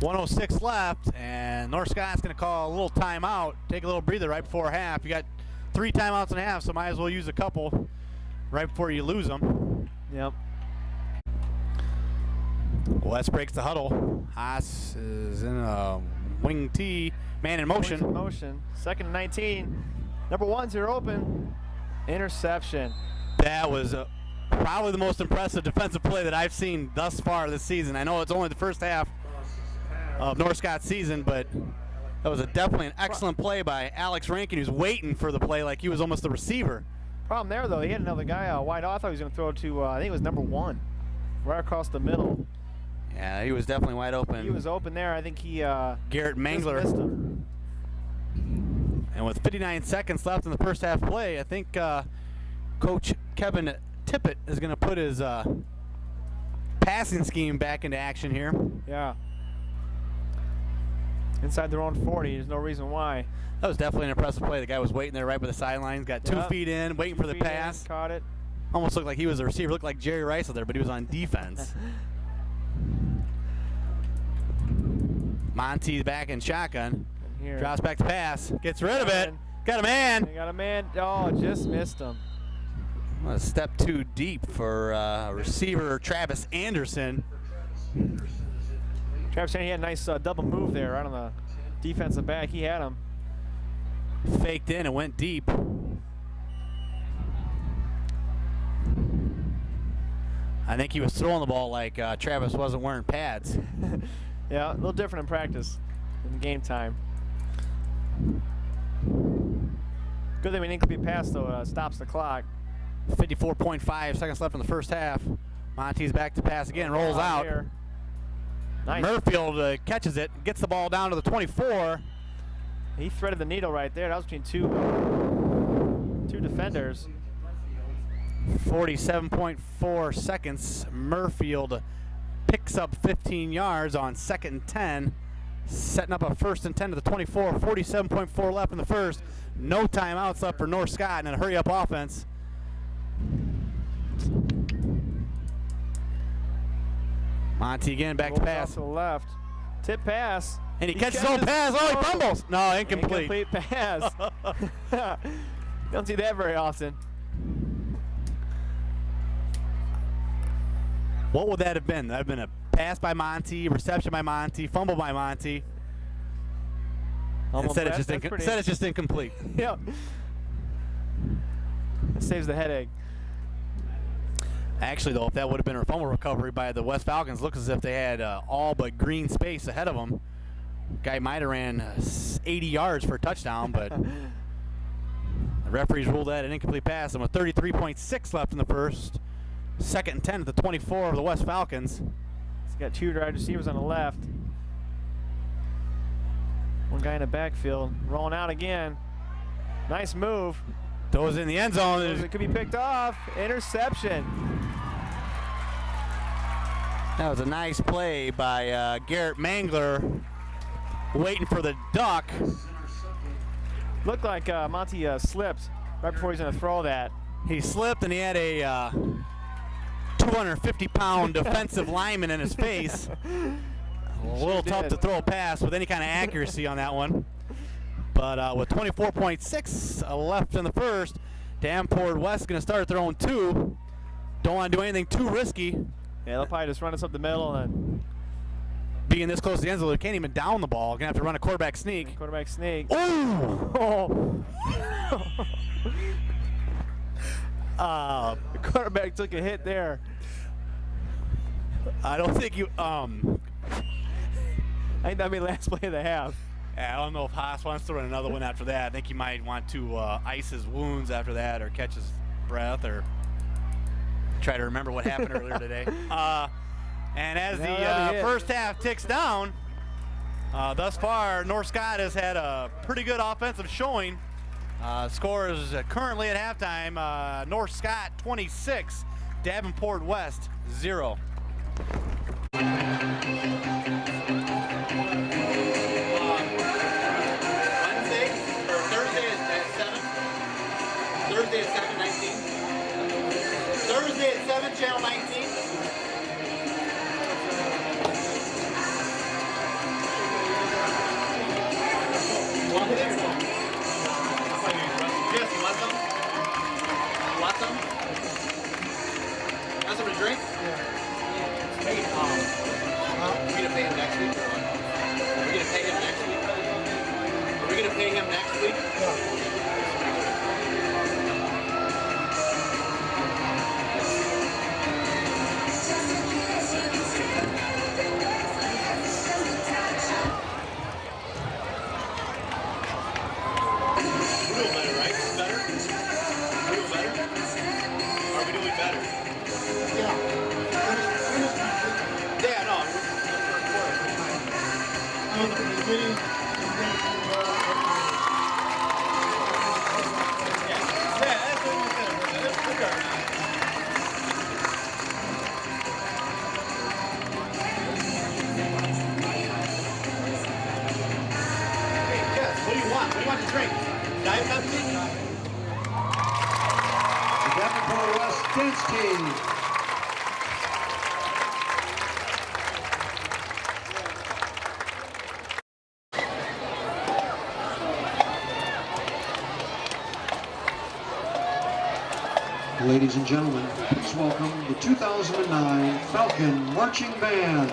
1:06 left, and North Scott's going to call a little timeout, take a little breather right before half. You got 3 timeouts and a half, so might as well use a couple right before you lose them. Yep. West breaks the huddle. Haas is in a wing tee, man in motion. Motion. 2nd and 19. Number 1's here open. Interception. That was probably the most impressive defensive play that I've seen thus far this season. I know it's only the first half of North Scott's season, but that was definitely an excellent play by Alex Rankin, who's waiting for the play like he was almost the receiver. Problem there, though, he had another guy wide off. I thought he was going to throw to, I think it was number 1, right across the middle. Yeah, he was definitely wide open. He was open there. I think he Garrett Mangler. missed him. And with 59 seconds left in the first half play, I think Coach Kevin Tippett is going to put his passing scheme back into action here. Yeah. Inside their own 40. There's no reason why. That was definitely an impressive play. The guy was waiting there right by the sidelines, got 2 feet in, waiting for the pass. Caught it. Almost looked like he was a receiver. Looked like Jerry Rice out there, but he was on defense. Monty's back in shotgun. Here. Drops back to pass. Gets rid of it. Got a man. They got a man. Oh, just missed him. A step too deep for receiver Travis Anderson. Travis Anderson, he had a nice double move there right on the defensive back. He had him. Faked in and went deep. I think he was throwing the ball like Travis wasn't wearing pads. Yeah, a little different in practice in game time. Good thing we didn't complete pass, though. Stops the clock. 54.5 seconds left in the first half. Monty's back to pass again, rolls out. Here. Nice. Murfield catches it, gets the ball down to the 24. He threaded the needle right there. That was between two defenders. 47.4 seconds. Murfield picks up 15 yards on 2nd and 10. Setting up a 1st and 10 to the 24. 47.4 left in the first. No timeouts left for North Scott and a hurry-up offense. Monty again, back to pass. To the left. Tip pass. And he catches his own pass. Oh, he fumbles. No, incomplete. Incomplete pass. Don't see that very often. What would that have been? That would have been a pass by Monty, reception by Monty, fumble by Monty. Instead it's just incomplete. Yeah. That saves the headache. Actually, though, if that would have been a fumble recovery by the West Falcons, looks as if they had all but green space ahead of them. Guy might have ran 80 yards for a touchdown, but the referees ruled that an incomplete pass. And with 33.6 left in the first, 2nd and 10 at the 24 of the West Falcons. He's got 2 wide receivers on the left. One guy in the backfield, rolling out again. Nice move. Throws in the end zone. It could be picked off. Interception. That was a nice play by Garrett Mangler, waiting for the duck. Looked like Monty slipped right before he's going to throw that. He slipped and he had a 250-pound defensive lineman in his face. A little tough to throw a pass with any kind of accuracy on that one. But with 24.6 left in the first, Davenport West is going to start their own 2. Don't want to do anything too risky. Yeah, they'll probably just run us up the middle and being this close to the end zone, they can't even down the ball. Gonna have to run a quarterback sneak. Quarterback sneak. Ooh! The quarterback took a hit there. I don't think you. I think that'd be last play of the half. I don't know if Haas wants to run another one after that. I think he might want to ice his wounds after that, or catch his breath, or try to remember what happened earlier today. And as the first half ticks down, thus far, North Scott has had a pretty good offensive showing. Score is currently at halftime, North Scott 26, Davenport West 0. Thursday at 7:19. Thursday at 7, channel 19. Want it? Yes, you want some? You want some? Want some to drink? Yeah. Hey, are we gonna pay him next week or what? Are we gonna pay him next week? Are we gonna pay him next week? Yeah. Davenport West dance team. Ladies and gentlemen, please welcome the 2009 Falcon Marching Band.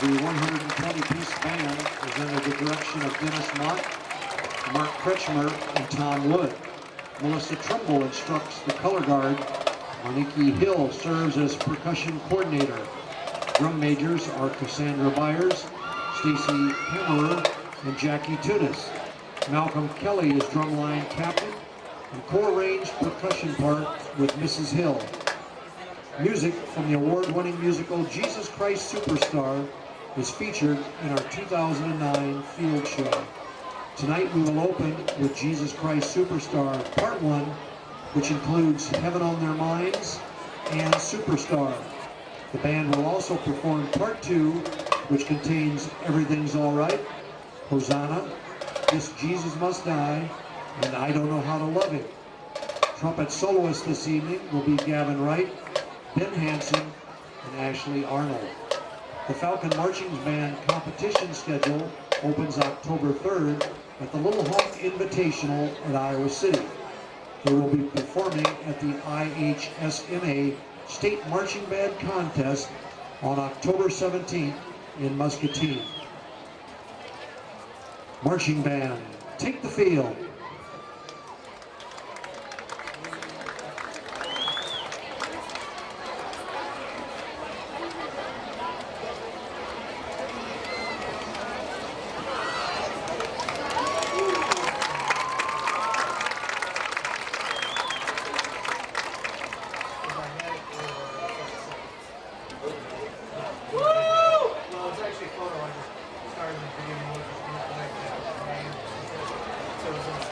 The 120-piece band is under the direction of Dennis Mott, Mark Kretschmer, and Tom Wood. Melissa Trumbull instructs the color guard. Monique Hill serves as percussion coordinator. Drum majors are Cassandra Byers, Stacy Hammerer, and Jackie Tunis. Malcolm Kelly is drumline captain and core range percussion part with Mrs. Hill. Music from the award-winning musical Jesus Christ Superstar is featured in our 2009 field show. Tonight we will open with Jesus Christ Superstar Part 1, which includes Heaven on Their Minds and Superstar. The band will also perform Part 2, which contains Everything's Alright, Hosanna, This Jesus Must Die, and I Don't Know How to Love Him. Trumpet soloists this evening will be Gavin Wright, Ben Hansen, and Ashley Arnold. The Falcon Marching Band competition schedule opens October 3rd at the Little Hawk Invitational at Iowa City. They will be performing at the IHSMA State Marching Band Contest on October 17th in Muscatine. Marching Band, take the field. Started in the beginning, looking like that. So it was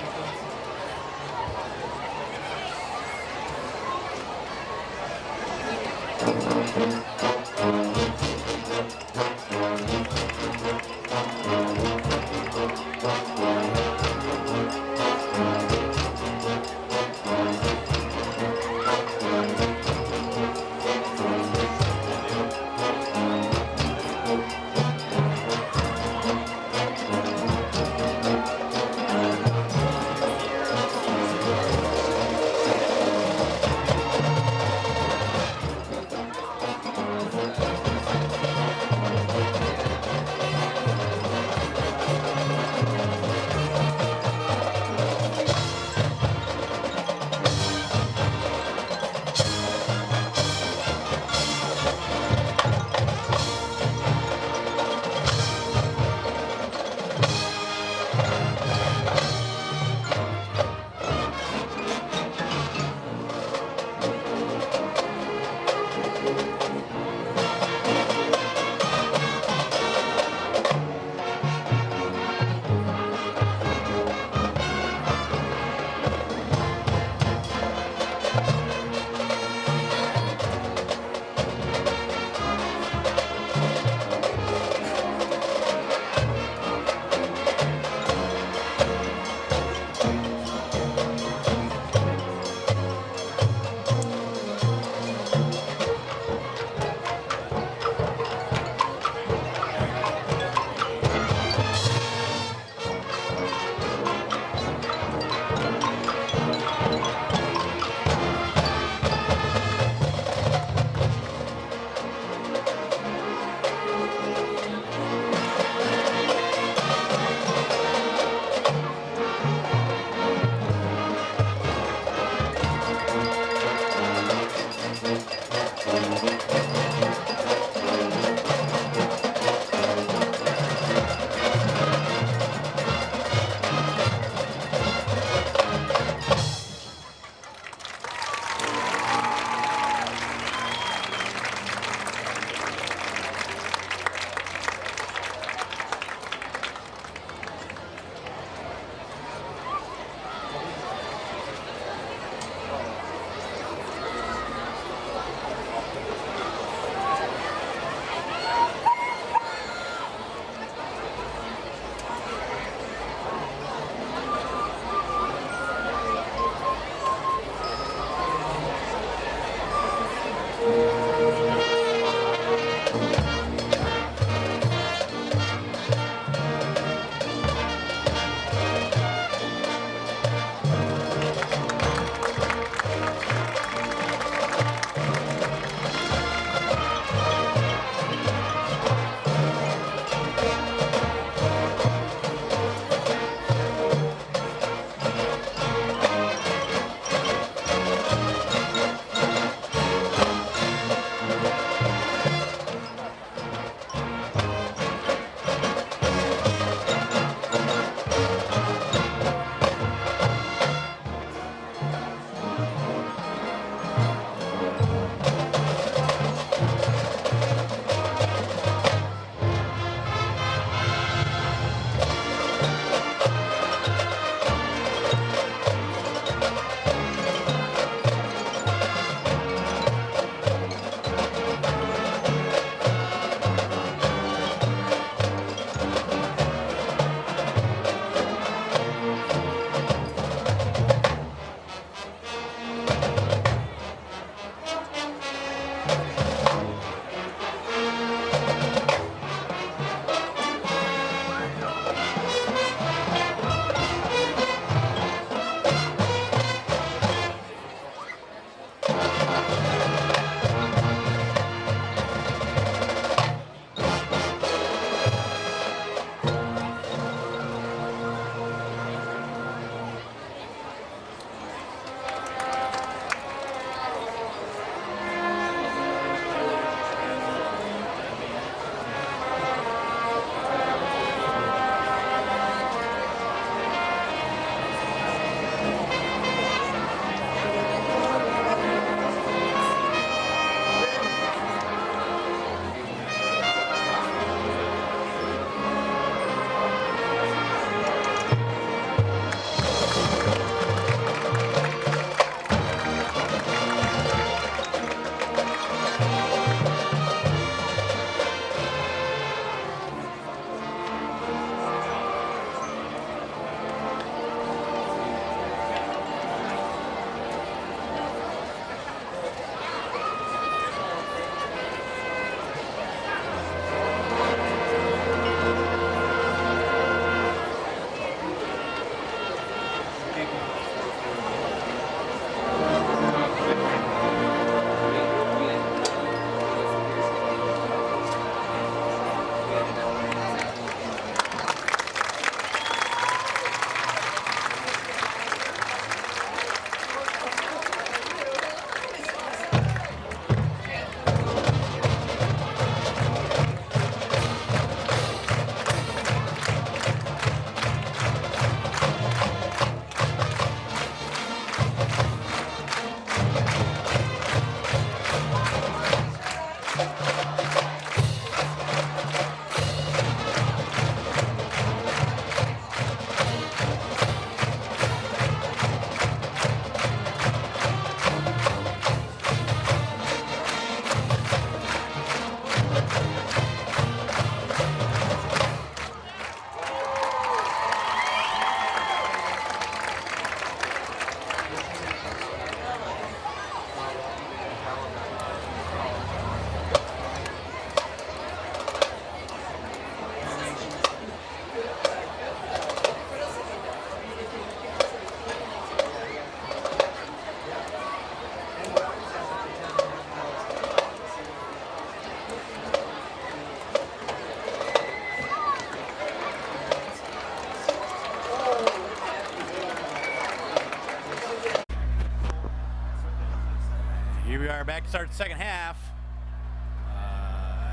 back to start the second half.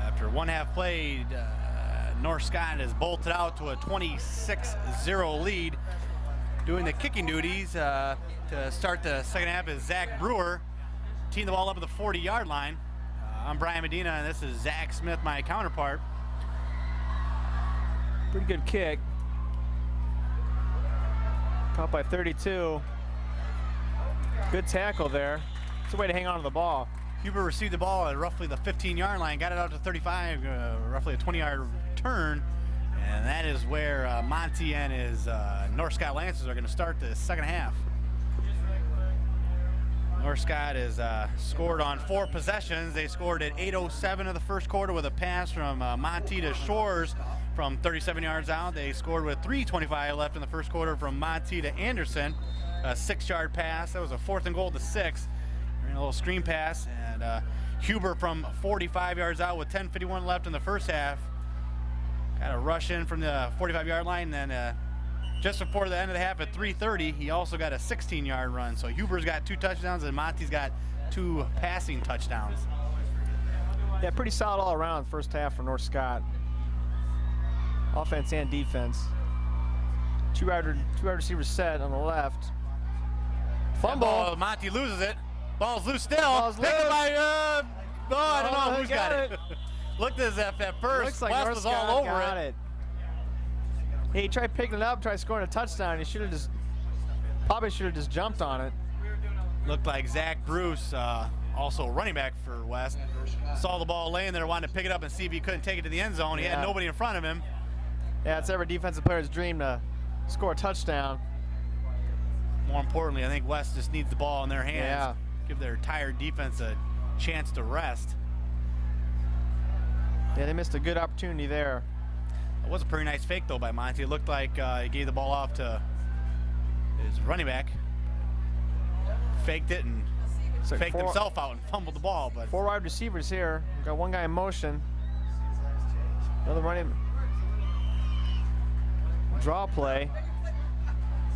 After one half played, North Scott has bolted out to a 26-0 lead. Doing the kicking duties to start the second half is Zach Brewer, teeing the ball up at the 40-yard line. I'm Brian Medina, and this is Zach Smith, my counterpart. Pretty good kick. Caught by 32. Good tackle there. It's a way to hang on to the ball. Huber received the ball at roughly the 15-yard line, got it out to 35, roughly a 20-yard return. And that is where Monty and his North Scott Lancers are going to start the second half. North Scott has scored on 4 possessions. They scored at 8:07 of the first quarter with a pass from Monty to Shores from 37 yards out. They scored with 3:25 left in the first quarter from Monty to Anderson, a 6-yard pass. That was a 4th and goal to 6. A little screen pass, and Huber from 45 yards out with 10:51 left in the first half. Got a rush in from the 45-yard line, and then just before the end of the half at 3:30, he also got a 16-yard run. So Huber's got 2 touchdowns, and Monty's got 2 passing touchdowns. Yeah, pretty solid all around first half for North Scott. Offense and defense. Two wide receivers set on the left. Fumble. Monty loses it. Ball's loose still. Ball's Picked loose. up by, I don't know who's got it. it. Looked as if at first Looks like West North was Scott all over got it. He tried picking it up, tried scoring a touchdown. He should have just jumped on it. Looked like Zach Bruce, also running back for West, saw the ball laying there, wanted to pick it up and see if he couldn't take it to the end zone. He had nobody in front of him. Yeah, it's every defensive player's dream to score a touchdown. More importantly, I think West just needs the ball in their hands. Yeah. Give their tired defense a chance to rest. Yeah, they missed a good opportunity there. It was a pretty nice fake, though, by Monty. It looked like he gave the ball off to his running back. Faked it and like faked himself out and fumbled the ball. But 4 wide receivers here. We've got one guy in motion. Another running. Draw play.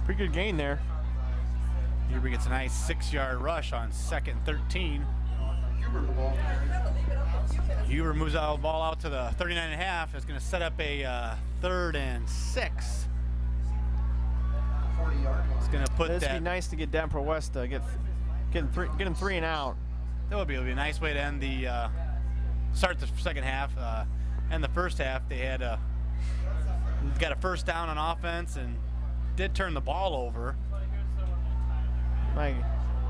Pretty good gain there. Huber gets a nice 6-yard rush on 2nd and 13. Huber moves the ball out to the 39.5. It's going to set up a 3rd and 6. It's going to put This that. would be nice to get Davenport West to get him 3 and out. That would be a nice way to end the start the second half. And the first half, they had got a first down on offense and did turn the ball over. Might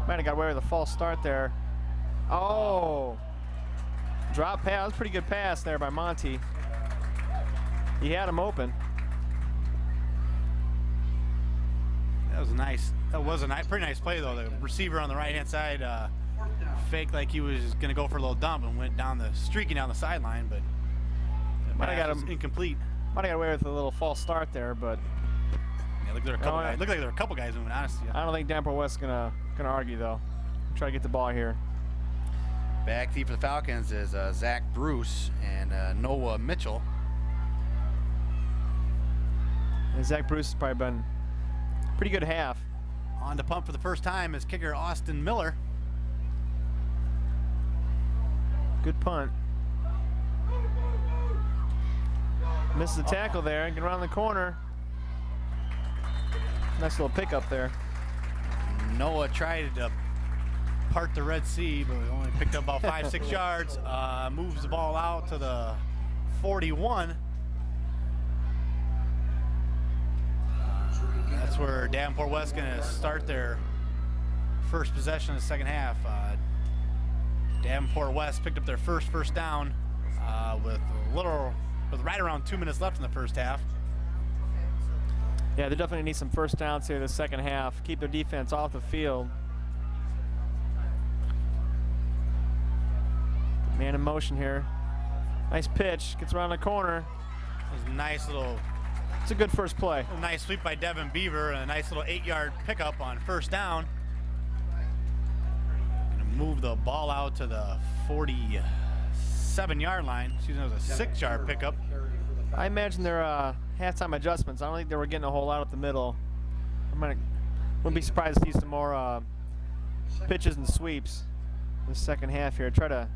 have got away with a false start there. Oh, drop pass. That was a pretty good pass there by Monty. He had him open. That was a pretty nice play, though. The receiver on the right-hand side faked like he was going to go for a little dump and went streaking down the sideline, but Might have got was him incomplete. Might have got away with a little false start there, but Yeah, look like there were a couple guys moving. Honestly, I don't think Davenport West gonna argue though. Try to get the ball here. back deep for the Falcons is Zach Bruce and Noah Mitchell. And Zach Bruce has probably been pretty good half. On to punt for the first time is kicker Austin Miller. Good punt. Misses the tackle there. Get around the corner. Nice little pickup there. Noah tried to part the Red Sea, but only picked up about 5-6 yards. Moves the ball out to the 41. That's where Davenport West going to start their first possession of the second half. Davenport West picked up their first down with right around 2 minutes left in the first half. Yeah, they definitely need some first downs here in the second half. Keep their defense off the field. Man in motion here. Nice pitch. Gets around the corner. It was a nice little It's a good first play. nice sweep by Devin Beaver and a nice little 8-yard pickup on first down. Gonna move the ball out to the 47-yard line. Excuse me, it was a 6-yard pickup. I imagine their halftime adjustments. I don't think they were getting a whole lot at the middle. Wouldn't be surprised to see some more pitches and sweeps. the second half here. Try to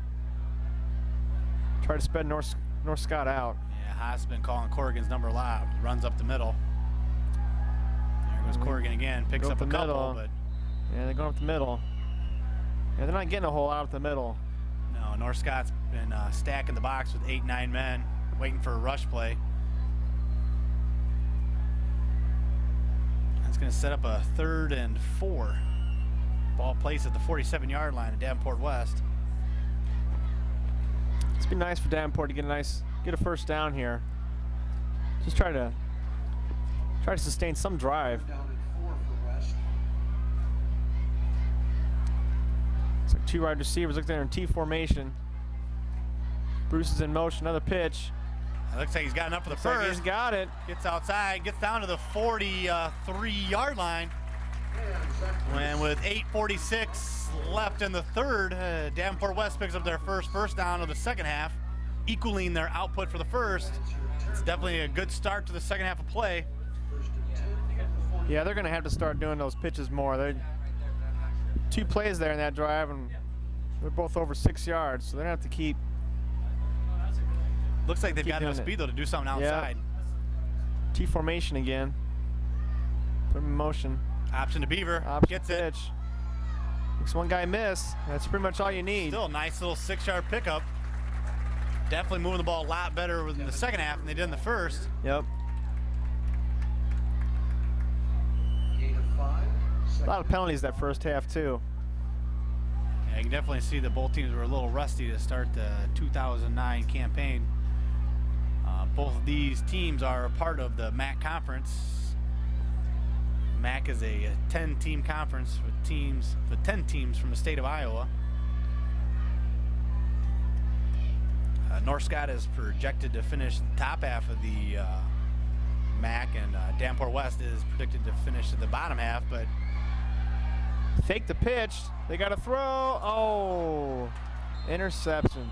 spread North Scott out. Yeah, Haas been calling Corrigan's number a lot. Runs up the middle. There goes Corrigan again. Picks up a couple, but yeah, they're going up the middle. Yeah, they're not getting a whole out up the middle. no, North Scott's been stacking the box with 8, 9 men, waiting for a rush play. That's going to set up a 3rd and 4. Ball placed at the 47-yard line at Davenport West. It's been nice for Davenport to get a first down here. Just try to sustain some drive. Down at 4 for West. It's like 2 wide receivers. Look there in T formation. Bruce is in motion. Another pitch. It looks like he's got enough for the Looks like first. he's got it. Gets outside, gets down to the 43-yard line. And with 8:46 left in the third, Davenport West picks up their first down of the second half, equaling their output for the first. It's definitely a good start to the second half of play. Yeah, they're going to have to start doing those pitches more. They're 2 plays there in that drive, and they're both over 6 yards, so they're going to have to keep. Looks like they've got enough doing it. speed, though, to do something outside. T formation again. Put him in motion. Option to Beaver. Option Gets pitch. it. Makes one guy miss. That's pretty much all you need. Still a nice little 6-yard pickup. Definitely moving the ball a lot better in the second half than they did in the first. Yep. 8 of 5. A lot of penalties that first half, too. Yeah, you can definitely see that both teams were a little rusty to start the 2009 campaign. Both of these teams are a part of the MAC conference. MAC is a 10-team conference with 10 teams from the state of Iowa. North Scott is projected to finish the top half of the MAC, and Davenport West is predicted to finish at the bottom half, but Fake the pitch. They got to throw. Oh, interception.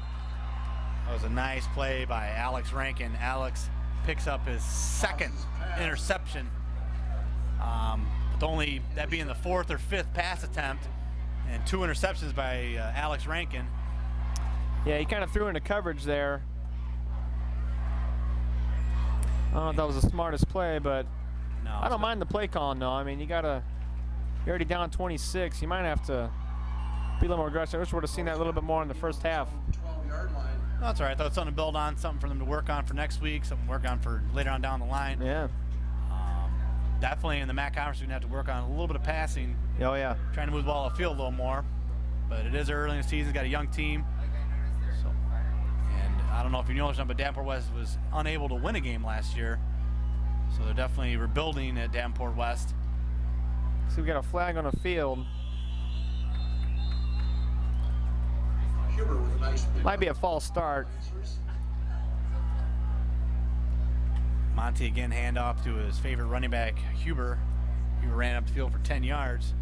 that was a nice play by Alex Rankin. Alex picks up his second interception, with only that being the 4th or 5th pass attempt, and 2 interceptions by Alex Rankin. Yeah, he kind of threw into coverage there. I don't know if that was the smartest play, but No, I don't mind the play calling, though. I mean, you're already down 26. You might have to be a little more aggressive. I wish we would have seen that a little bit more in the first half. 12-yard line. No, that's all right. Though it's something to build on, something for them to work on for next week, something to work on for later on down the line. Yeah. Definitely in the MAC conference, we're going to have to work on a little bit of passing, Oh, yeah. trying to move the ball off the field a little more. But it is early in the season. Got a young team. So, and I don't know if you know something, but Davenport West was unable to win a game last year. So they're definitely rebuilding at Davenport West. So we got a flag on the field. Huber with a nice big Might be a false start. Monty again handoff to his favorite running back, Huber. Huber ran up the field for 10 yards.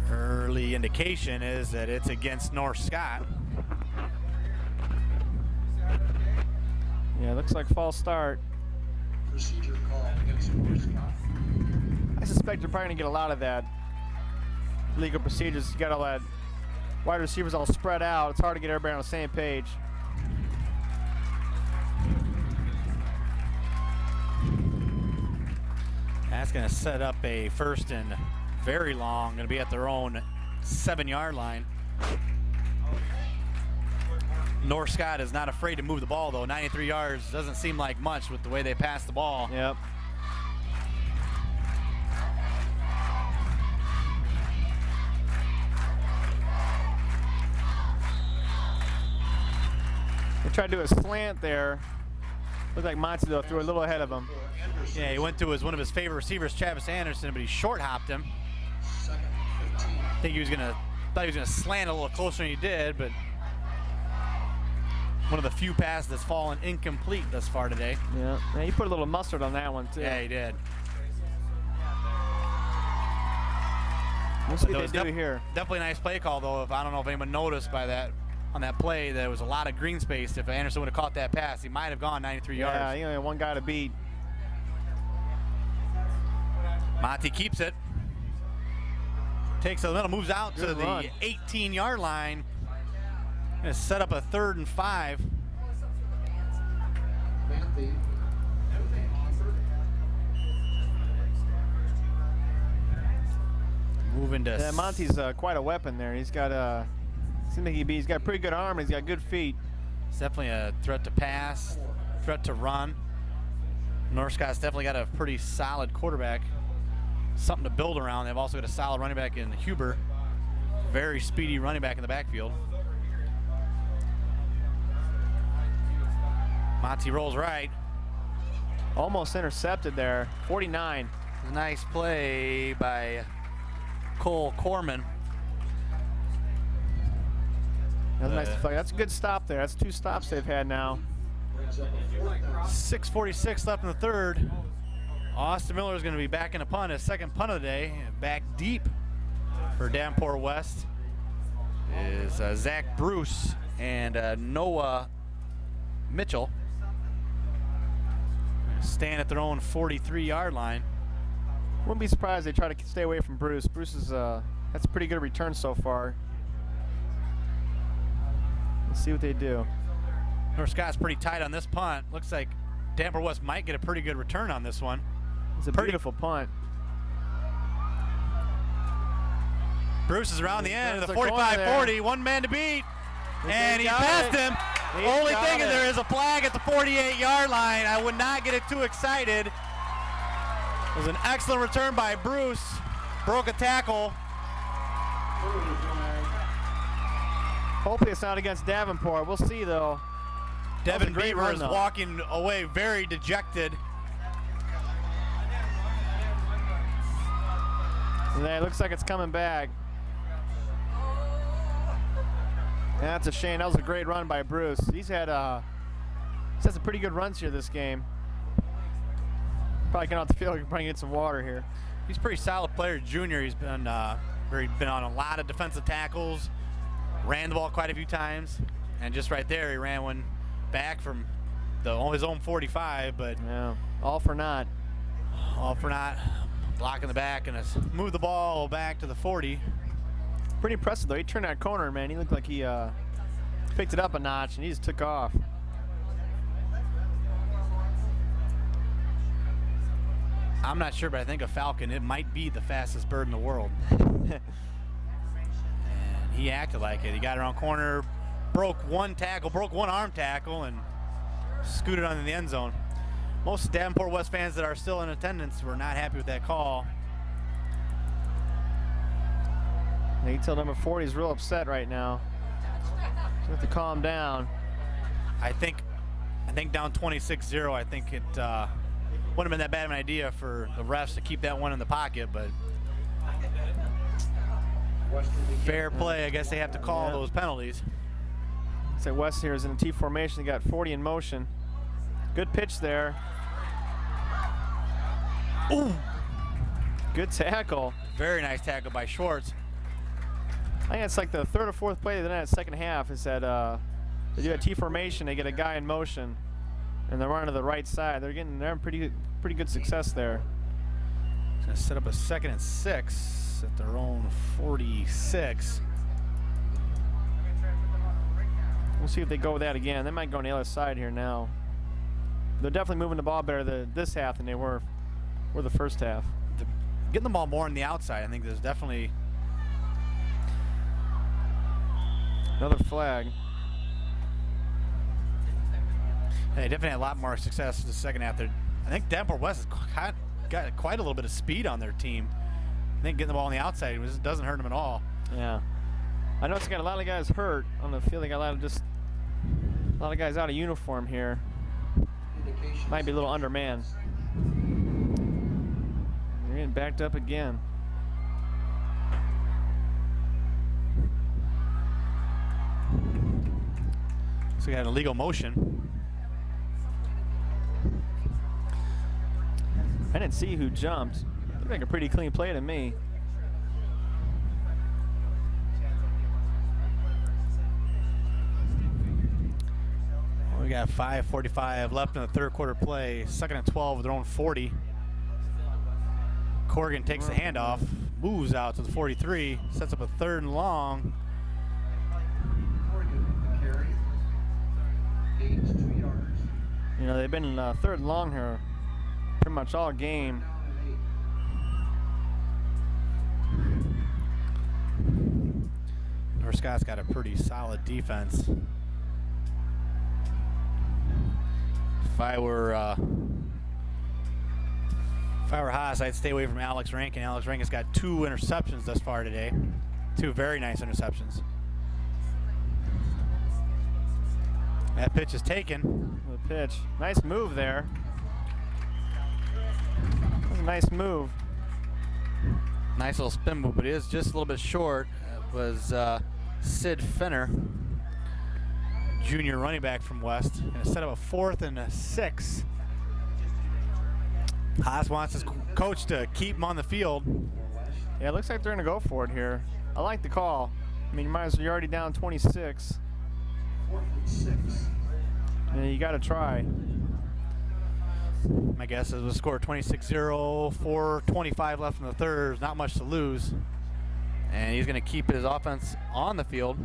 Early indication is that it's against North Scott. Yeah, looks like false start. procedure call against North Scott. I suspect you're probably going to get a lot of that. Legal procedures. You got all that wide receivers all spread out. It's hard to get everybody on the same page. That's going to set up a 1st and very long. Going to be at their own 7-yard line. North Scott is not afraid to move the ball, though. 93 yards doesn't seem like much with the way they pass the ball. Yep. They tried to do a slant there. Looked like Monty, though, threw a little ahead of him. Yeah, he went to one of his favorite receivers, Travis Anderson, but he short hopped him. Second, 15. I think thought he was gonna slant a little closer than he did, but one of the few passes that's fallen incomplete thus far today. Yeah. Yeah, he put a little mustard on that one, too. Yeah, he did. We'll see That what was they do here. Definitely a nice play call, though. I don't know if anyone noticed on that play, there was a lot of green space. If Anderson would have caught that pass, he might have gone 93 Yeah, yards. he only had one guy to beat. Monty keeps it. Takes a little, moves out Good to run. the 18-yard line. Gonna set up a 3rd and 5. Matthew. Moving to Yeah, Monty's quite a weapon there. He's got seems like he's got a pretty good arm and he's got good feet. It's definitely a threat to pass, threat to run. North Scott's definitely got a pretty solid quarterback. Something to build around. They've also got a solid running back in Huber. Very speedy running back in the backfield. Monty rolls right. Almost intercepted there. 49. Nice play by Cole Corman. That's a good stop there. That's 2 stops they've had now. 6:46 left in the 3rd. Austin Miller is going to be back in a punt, his 2nd punt of the day. Back deep for Davenport West is Zach Bruce and Noah Mitchell. Stand at their own 43-yard line. Wouldn't be surprised they try to stay away from Bruce. Bruce is that's a pretty good return so far. Let's see what they do. North Scott's pretty tight on this punt. Looks like Davenport West might get a pretty good return on this one. It's a beautiful punt. Bruce is around the end of the There's the corner 45-40, one man to beat, and he got passed it. him. He Only got thing is it. there is a flag at the 48-yard line. I would not get it too excited. It was an excellent return by Bruce. Broke a tackle. Hopefully it's not against Davenport. We'll see though. That was a Devin great Beaver run, is though. walking away very dejected. Yeah, it looks like it's coming back. That's a shame. That was a great run by Bruce. He's had some pretty good runs here this game. Probably get out the field and probably get some water here. He's a pretty solid player, junior. He's been been on a lot of defensive tackles, ran the ball quite a few times, and just right there he ran one back from his own 45, but Yeah, all for naught. all for not blocking the back and has moved the ball back to the 40. Pretty impressive though. He turned that corner, man. He looked like he picked it up a notch and he just took off. I'm not sure, but I think a Falcon, it might be the fastest bird in the world. And he acted like it. He got around corner, broke one arm tackle, and scooted on in the end zone. Most Davenport West fans that are still in attendance were not happy with that call. Until number 40 is real upset right now. So have to calm down. I think down 26-0, I think it wouldn't have been that bad of an idea for the refs to keep that one in the pocket, but fair play. I guess they have to call those penalties. Looks like West here is in a T formation. They got 40 in motion. Good pitch there. Ooh, Good tackle. very nice tackle by Schwartz. I think it's like the 3rd or 4th play of the night, second half is that they do a T formation. They get a guy in motion, and they're running to the right side. They're having pretty good success there. It's going to set up a 2nd and 6 at their own 46. We'll see if they go with that again. They might go on the other side here now. They're definitely moving the ball better this half than they were the first half. Getting the ball more on the outside. I think there's definitely Another flag. they definitely had a lot more success in the second half. I think Davenport West has got quite a little bit of speed on their team. I think getting the ball on the outside doesn't hurt them at all. Yeah. I know it's got a lot of guys hurt on the field. They got a lot of guys out of uniform here. Might be a little undermanned. They're getting backed up again. So we had an illegal motion. I didn't see who jumped. Looked like a pretty clean play to me. We got 5:45 left in the 3rd quarter play. 2nd and 12 with their own 40. Corrigan takes the handoff, moves out to the 43, sets up a 3rd and long. Carry. Gains 2 yards. You know, they've been 3rd and long here pretty much all game. North Scott's got a pretty solid defense. If I were Haas, I'd stay away from Alex Rankin. Alex Rankin's got 2 interceptions thus far today. 2 very nice interceptions. That pitch is taken. The pitch. Nice move there. That was a nice move. Nice little spin move, but it is just a little bit short. It was Sid Fenner, junior running back from West. Going to set up a 4th and a 6. Haas wants his coach to keep him on the field. Yeah, it looks like they're going to go for it here. I like the call. I mean, you're already down 26. 4th and 6. Yeah, you got to try. My guess is we'll score 26-0, 4:25 left in the 3rd. There's not much to lose. And he's going to keep his offense on the field.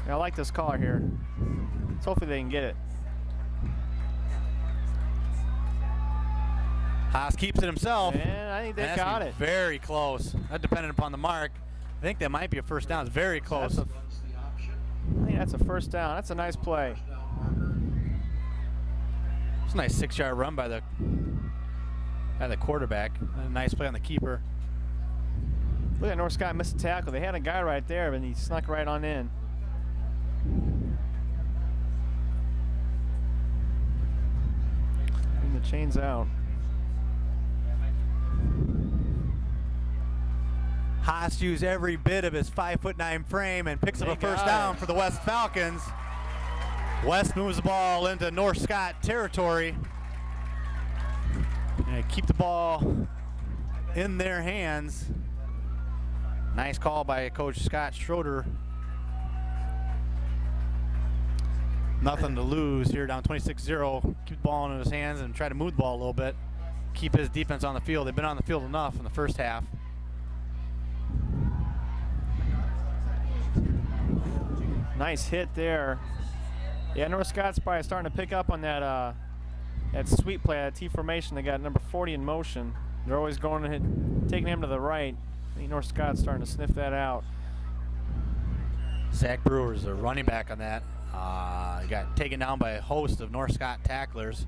Yeah, I like this call here. So hopefully they can get it. Haas keeps it himself. And I think they That's got it. very close. That depended upon the mark. I think that might be a 1st down. It's very close. I think that's a 1st down. That's a nice play. It's a nice 6-yard run by the quarterback. A nice play on the keeper. Look at North Scott missed a tackle. They had a guy right there, but he snuck right on in. And the chain's out. Haas used every bit of his 5'9" frame and picks up a 1st down for the West Falcons. West moves the ball into North Scott territory. And keep the ball in their hands. Nice call by Coach Scott Schroeder. Nothing to lose here, down 26-0. Keep the ball in his hands and try to move the ball a little bit. Keep his defense on the field. They've been on the field enough in the 1st half. Nice hit there. Yeah, North Scott's probably starting to pick up on that sweep play, that T formation. They got number 40 in motion. They're always going and taking him to the right. I think North Scott's starting to sniff that out. Zach Brewer's a running back on that. He got taken down by a host of North Scott tacklers.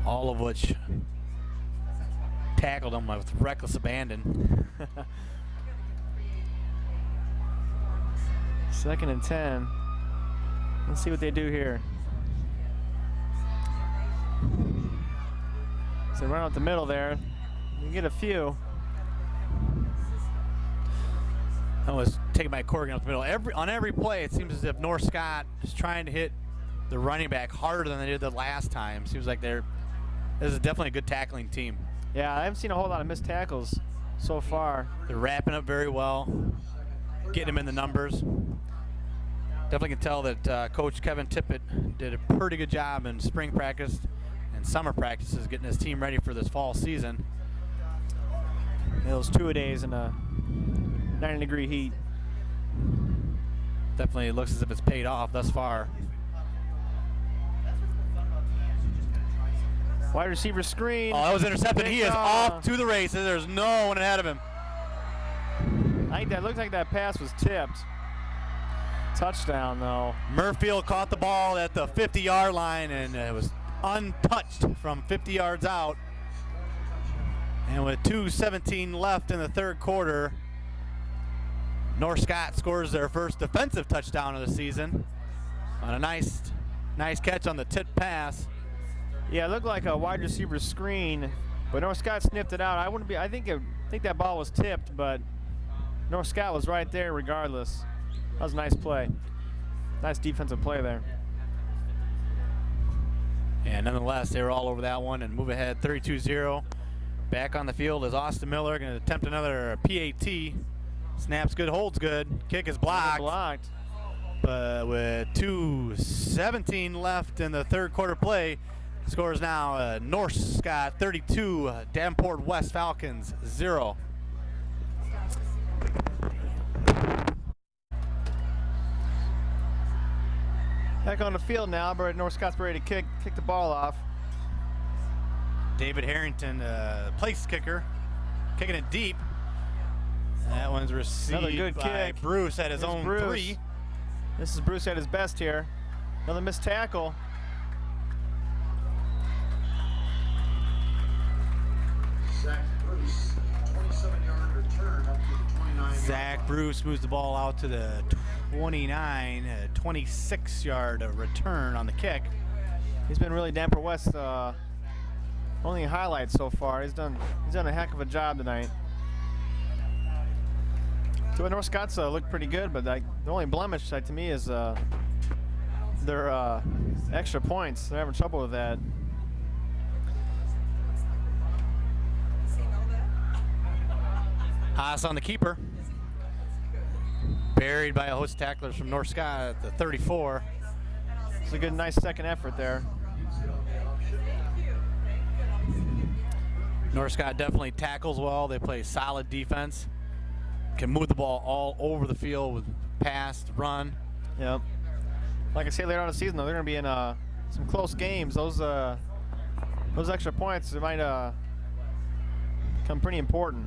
All of which tackled him with reckless abandon. 2nd and 10. Let's see what they do here. So run out the middle there. You get a few. I was taken by Corrigan up the middle. On every play, it seems as if North Scott is trying to hit the running back harder than they did the last time. Seems like this is definitely a good tackling team. Yeah, I haven't seen a whole lot of missed tackles so far. They're wrapping up very well, getting them in the numbers. Definitely can tell that Coach Kevin Tippett did a pretty good job in spring practice and summer practices getting his team ready for this fall season. Those 2-a-days in a 90-degree heat. Definitely looks as if it's paid off thus far. Wide receiver screen. Oh, that was intercepted. He is off to the races. There's no one ahead of him. I think that looked like that pass was tipped. Touchdown, though. Murfield caught the ball at the 50-yard line, and it was untouched from 50 yards out. And with 2:17 left in the 3rd quarter, North Scott scores their first defensive touchdown of the season on a nice catch on the tip pass. Yeah, it looked like a wide receiver screen, but North Scott sniffed it out. I think that ball was tipped, but North Scott was right there regardless. That was a nice play. Nice defensive play there. And nonetheless, they were all over that one and move ahead 32-0. Back on the field is Austin Miller, going to attempt another PAT. Snaps good, holds good. Kick is blocked. But with 2:17 left in the 3rd quarter play, Score is now North Scott 32, Davenport West Falcons 0. Back on the field now, but North Scott's ready to kick the ball off. David Harrington, place kicker, kicking it deep. That one's received Another good by kick. Bruce at his Here's own Bruce. 3. This is Bruce at his best here. Another missed tackle. Zach Bruce, 27-yard return up to the 29. Zach Bruce moves the ball out to the 29, 26-yard return on the kick. He's been really Davenport West only highlights so far. He's done a heck of a job tonight. So North Scott's looked pretty good, but the only blemish to me is their extra points. They're having trouble with that. Haas on the keeper. Buried by a host of tacklers from North Scott at the 34. It's a good, nice second effort there. North Scott definitely tackles well. They play solid defense. Can move the ball all over the field with pass, run. Yep. Like I say, later on in the season, though, they're going to be in some close games. Those extra points, they might become pretty important.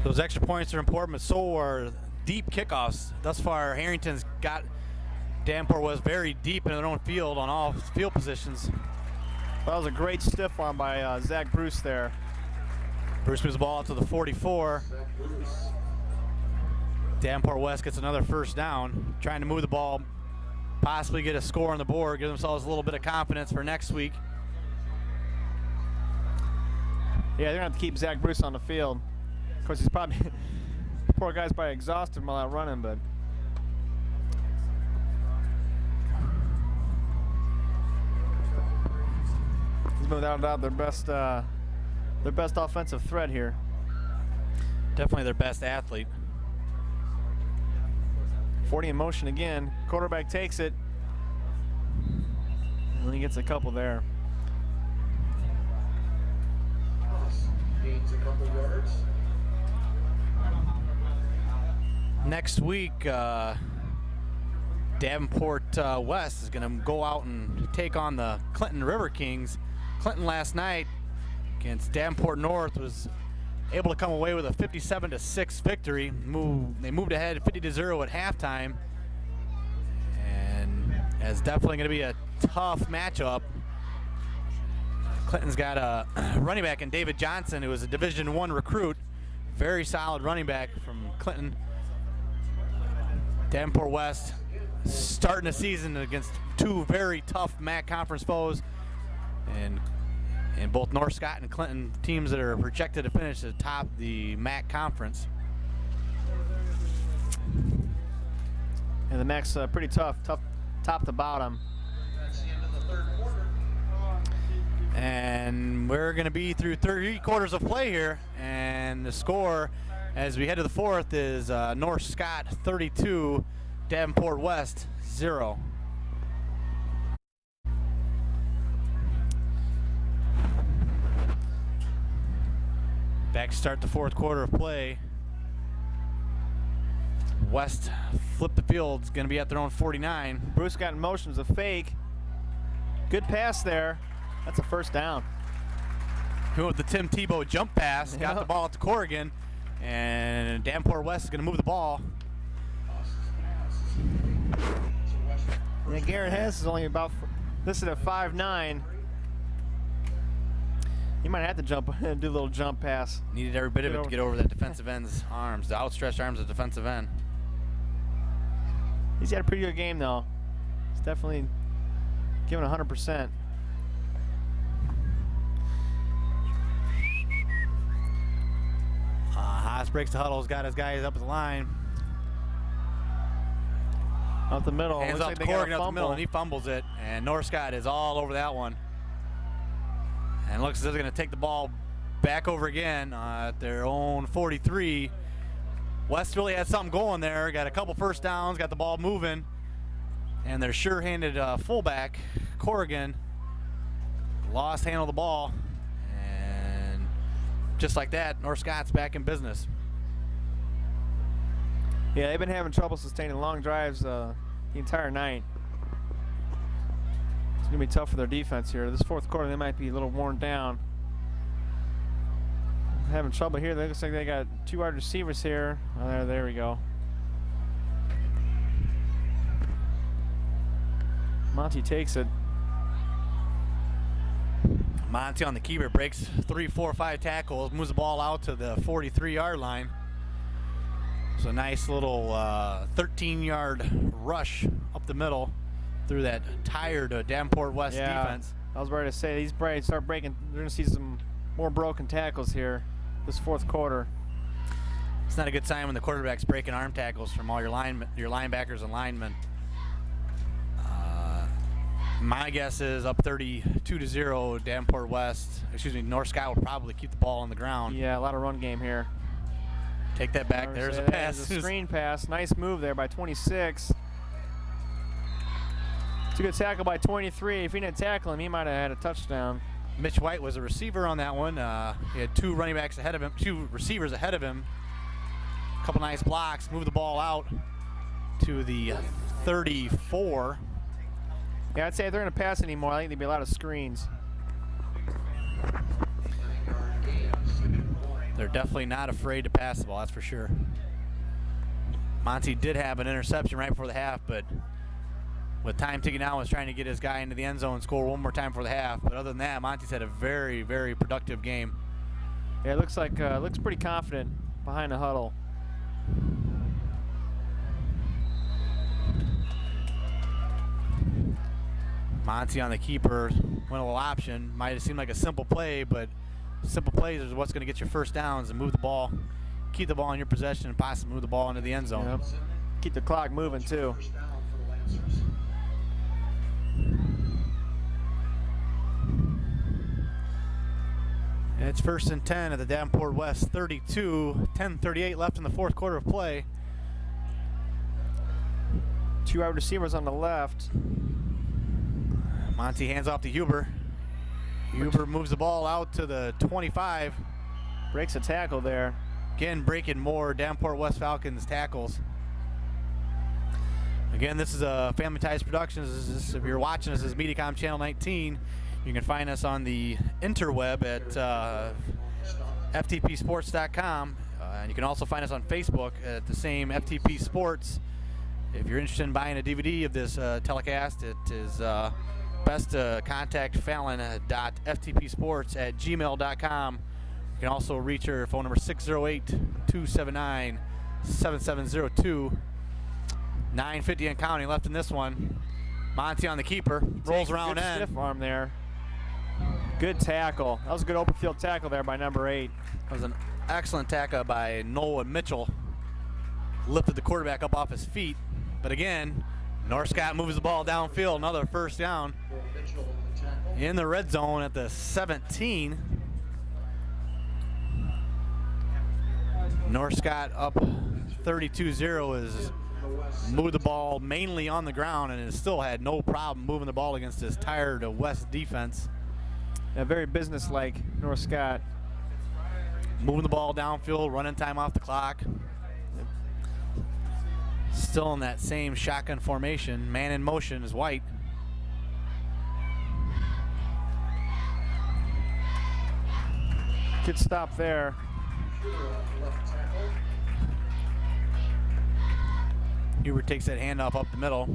Those extra points are important, but so are deep kickoffs. Thus far, Harrington's got Davenport West very deep in their own field on all field positions. Well, that was a great stiff arm by Zach Bruce there. Bruce moves the ball out to the 44. Davenport West gets another first down, trying to move the ball, possibly get a score on the board, give themselves a little bit of confidence for next week. Yeah, they're going to have to keep Zach Bruce on the field. Of course, he's probably, poor guy's probably exhausted while out running, but. He's been without a doubt their best offensive threat here. Definitely their best athlete. 40 in motion again. Quarterback takes it. And he gets a couple there. Gains a couple yards. Next week, Davenport West is going to go out and take on the Clinton River Kings. Clinton last night against Davenport North was able to come away with a 57-6 victory. They moved ahead 50-0 at halftime, and it's definitely going to be a tough matchup. Clinton's got a running back in David Johnson, who is a Division I recruit, very solid running back from Clinton. Davenport West starting the season against two very tough MAC conference foes, and both North Scott and Clinton teams that are projected to finish at the top of the MAC conference. And the MAC's pretty tough top to bottom. That's the end of the third quarter. And we're going to be through 3 quarters of play here, and the score as we head to the fourth is North Scott 32, Davenport West 0. Back to start the fourth quarter of play. West flip the field. It's going to be at their own 49. Bruce got in motion as a fake. Good pass there. That's a first down. Who with the Tim Tebow jump pass, got the ball at the Corrigan, and Davenport West is going to move the ball. Yeah, Garrett Hess is only about listed at 5'9". He might have to jump, do a little jump pass. Needed every bit of it to get over that defensive end's arms, the outstretched arms of the defensive end. He's had a pretty good game though. He's definitely giving 100%. Haas breaks the huddle, got his guys up at the line. Out the middle. Hands Looks off like to they got a Corrigan out the fumble. middle, and he fumbles it. And North Scott is all over that one. And looks as if they're going to take the ball back over again at their own 43. West really had something going there. Got a couple first downs, got the ball moving. And their sure-handed fullback, Corrigan, lost handle of the ball. And just like that, North Scott's back in business. Yeah, they've been having trouble sustaining long drives the entire night. It's going to be tough for their defense here. This fourth quarter, they might be a little worn down. Having trouble here. It looks like they got 2 wide receivers here. Oh, there we go. Monty takes it. Monty on the keeper breaks 3, 4, 5 tackles, moves the ball out to the 43-yard line. So a nice little 13-yard rush up the middle through that tired Davenport West defense. I was ready to say these Braves start breaking. They're going to see some more broken tackles here this fourth quarter. It's not a good sign when the quarterback's breaking arm tackles from all your linebackers and linemen. My guess is up 32-0 Davenport West. North Scott will probably keep the ball on the ground. Yeah, a lot of run game here. Take that back. There's a pass. There's a screen pass. Nice move there by 26. It's a good tackle by 23. If he didn't tackle him, he might have had a touchdown. Mitch White was a receiver on that one. He had 2 receivers ahead of him. A couple nice blocks. Moved the ball out to the 34. Yeah, I'd say if they're going to pass anymore, I think there'd be a lot of screens. They're definitely not afraid to pass the ball, that's for sure. Monty did have an interception right before the half, but with time ticking down, was trying to get his guy into the end zone and score one more time before the half. But other than that, Monty's had a very, very productive game. Yeah, it looks like looks pretty confident behind the huddle. Monty on the keeper, went a little option. Might have seemed like a simple play, but simple plays is what's going to get you first downs and move the ball, keep the ball in your possession, and possibly move the ball into the end zone. Yep. Keep the clock moving too. And it's 1st and 10 at the Davenport West 32, 10:38 left in the fourth quarter of play. 2 wide receivers on the left. Monty hands off to Huber. Huber moves the ball out to the 25. Breaks a tackle there. Again, breaking more Davenport West Falcons tackles. Again, this is a Family Ties Productions. If you're watching us, this is Mediacom Channel 19. You can find us on the interweb at ftpsports.com. And you can also find us on Facebook at the same FTP Sports. If you're interested in buying a DVD of this telecast, it is best to contact fallon.ftpsports@gmail.com. You can also reach her phone number 608-279-7702. 9:50 and counting left in this one. Monty on the keeper, rolls around end. Stiff arm there. Good tackle. That was a good open field tackle there by number 8. That was an excellent tackle by Noah Mitchell. Lifted the quarterback up off his feet. But again, North Scott moves the ball downfield. Another first down in the red zone at the 17. North Scott up 32-0 is moved the ball mainly on the ground and has still had no problem moving the ball against this tired West defense. Yeah, very businesslike North Scott. Moving the ball downfield, running time off the clock. Still in that same shotgun formation. Man in motion is White. Good stop there. Hubert takes that handoff up the middle.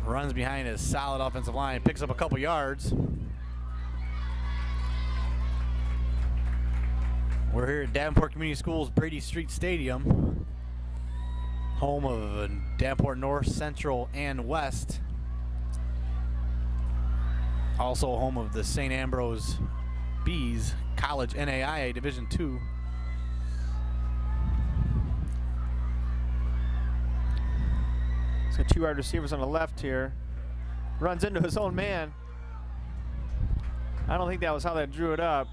Runs behind his solid offensive line. Picks up a couple yards. We're here at Davenport Community Schools Brady Street Stadium, home of Davenport North, Central, and West. Also home of the St. Ambrose Bees College NAIA Division II. He's got 2 wide receivers on the left here. Runs into his own man. I don't think that was how they drew it up.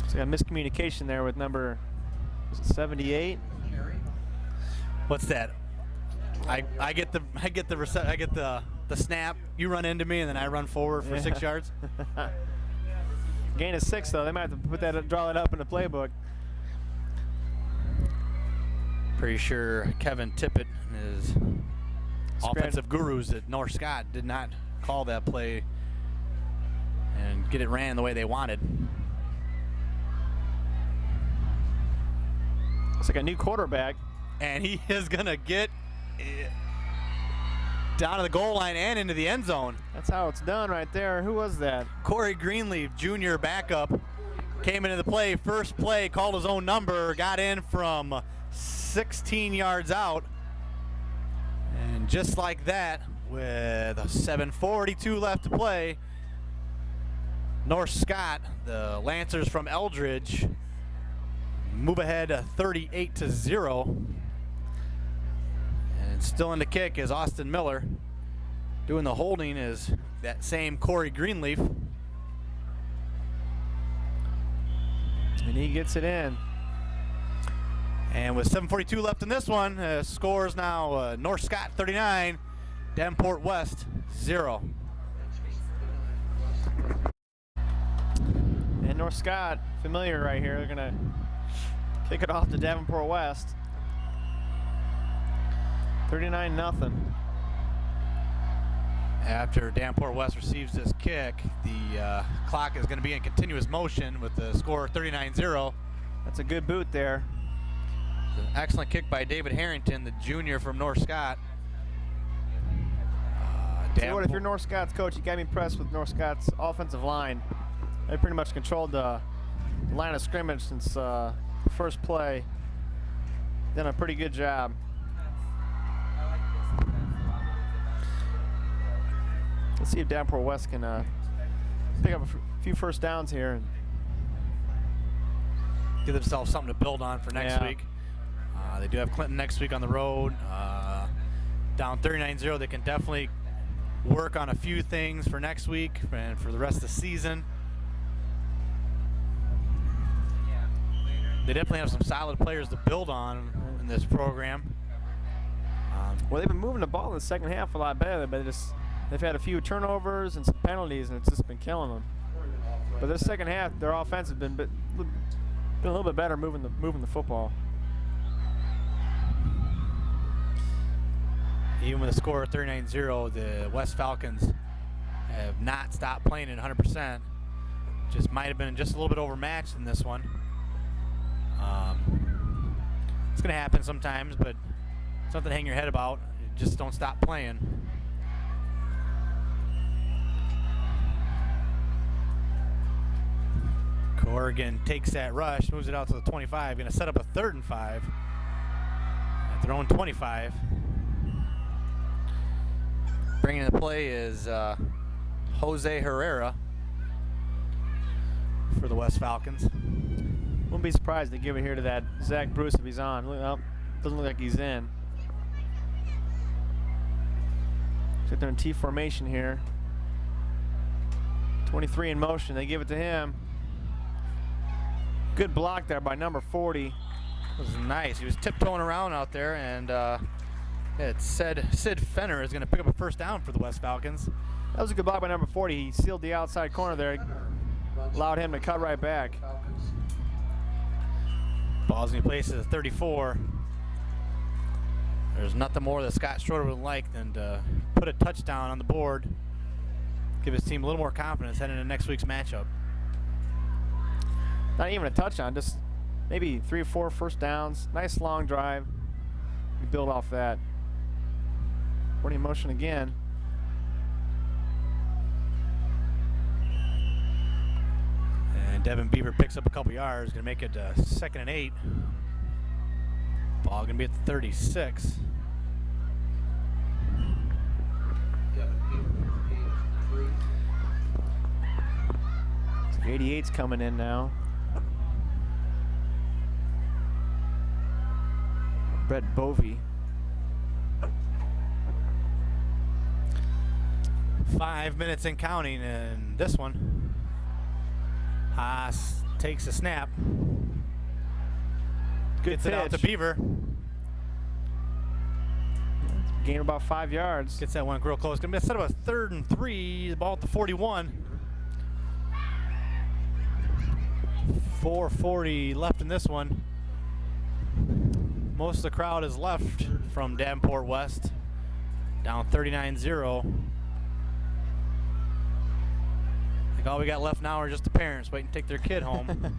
So got miscommunication there with number, was it 78? What's that? I get the snap. You run into me, and then I run forward for 6 yards. Gain of 6 though. They might have to draw that up in the playbook. Pretty sure Kevin Tippett, his offensive gurus at North Scott, did not call that play and get it ran the way they wanted. It's like a new quarterback. And he is going to get down to the goal line and into the end zone. That's how it's done right there. Who was that? Corey Greenleaf, junior backup, came into the play. First play, called his own number, got in from 16 yards out. And just like that, with 7:42 left to play, North Scott, the Lancers from Eldridge, move ahead 38-0. And still in the kick is Austin Miller. Doing the holding is that same Corey Greenleaf. And he gets it in. And with 7:42 left in this one, scores now North Scott 39, Davenport West 0. And North Scott, familiar right here. They're going to kick it off to Davenport West. 39-0. After Davenport West receives this kick, the clock is going to be in continuous motion with the score 39-0. That's a good boot there. An excellent kick by David Harrington, the junior from North Scott. Tell you what, if you're North Scott's coach, you got to be impressed with North Scott's offensive line. They pretty much controlled the line of scrimmage since the first play. Done a pretty good job. Let's see if Davenport West can pick up a few first downs here and give themselves something to build on for next week. They do have Clinton next week on the road. Down 39-0, they can definitely work on a few things for next week and for the rest of the season. They definitely have some solid players to build on in this program. Well, they've been moving the ball in the second half a lot better, but they've had a few turnovers and some penalties, and it's just been killing them. But this second half, their offense has been a little bit better moving the football. Even with a score of 39-0, the West Falcons have not stopped playing at 100%. Just might have been just a little bit overmatched in this one. It's going to happen sometimes, but something to hang your head about. Just don't stop playing. Corrigan takes that rush, moves it out to the 25, going to set up a 3rd and 5 at their own 25. Bringing in the play is Jose Herrera for the West Falcons. Wouldn't be surprised to give it here to that Zach Bruce if he's on. Well, doesn't look like he's in. Sit there in T formation here. 23 in motion. They give it to him. Good block there by number 40. It was nice. He was tiptoeing around out there, and it said Sid Fenner is going to pick up a first down for the West Falcons. That was a good block by number 40. He sealed the outside corner there, allowed him to cut right back. Ball's in place at 34. There's nothing more that Scott Schroeder would like than to put a touchdown on the board, give his team a little more confidence heading into next week's matchup. Not even a touchdown, just maybe 3 or 4 first downs. Nice long drive. You build off that. 40 in motion again. And Devin Beaver picks up a couple yards, going to make it 2nd and 8. Ball going to be at the 36. 88's coming in now. Brett Bovey. 5 minutes and counting in this one. Haas takes a snap. Good Gets it out to pitch. Beaver. Gain about 5 yards. Gets that one real close. Gonna be instead of a 3rd and 3, the ball at the 41. 4:40 left in this one. Most of the crowd is left from Davenport West. Down 39-0. I think all we got left now are just the parents waiting to take their kid home.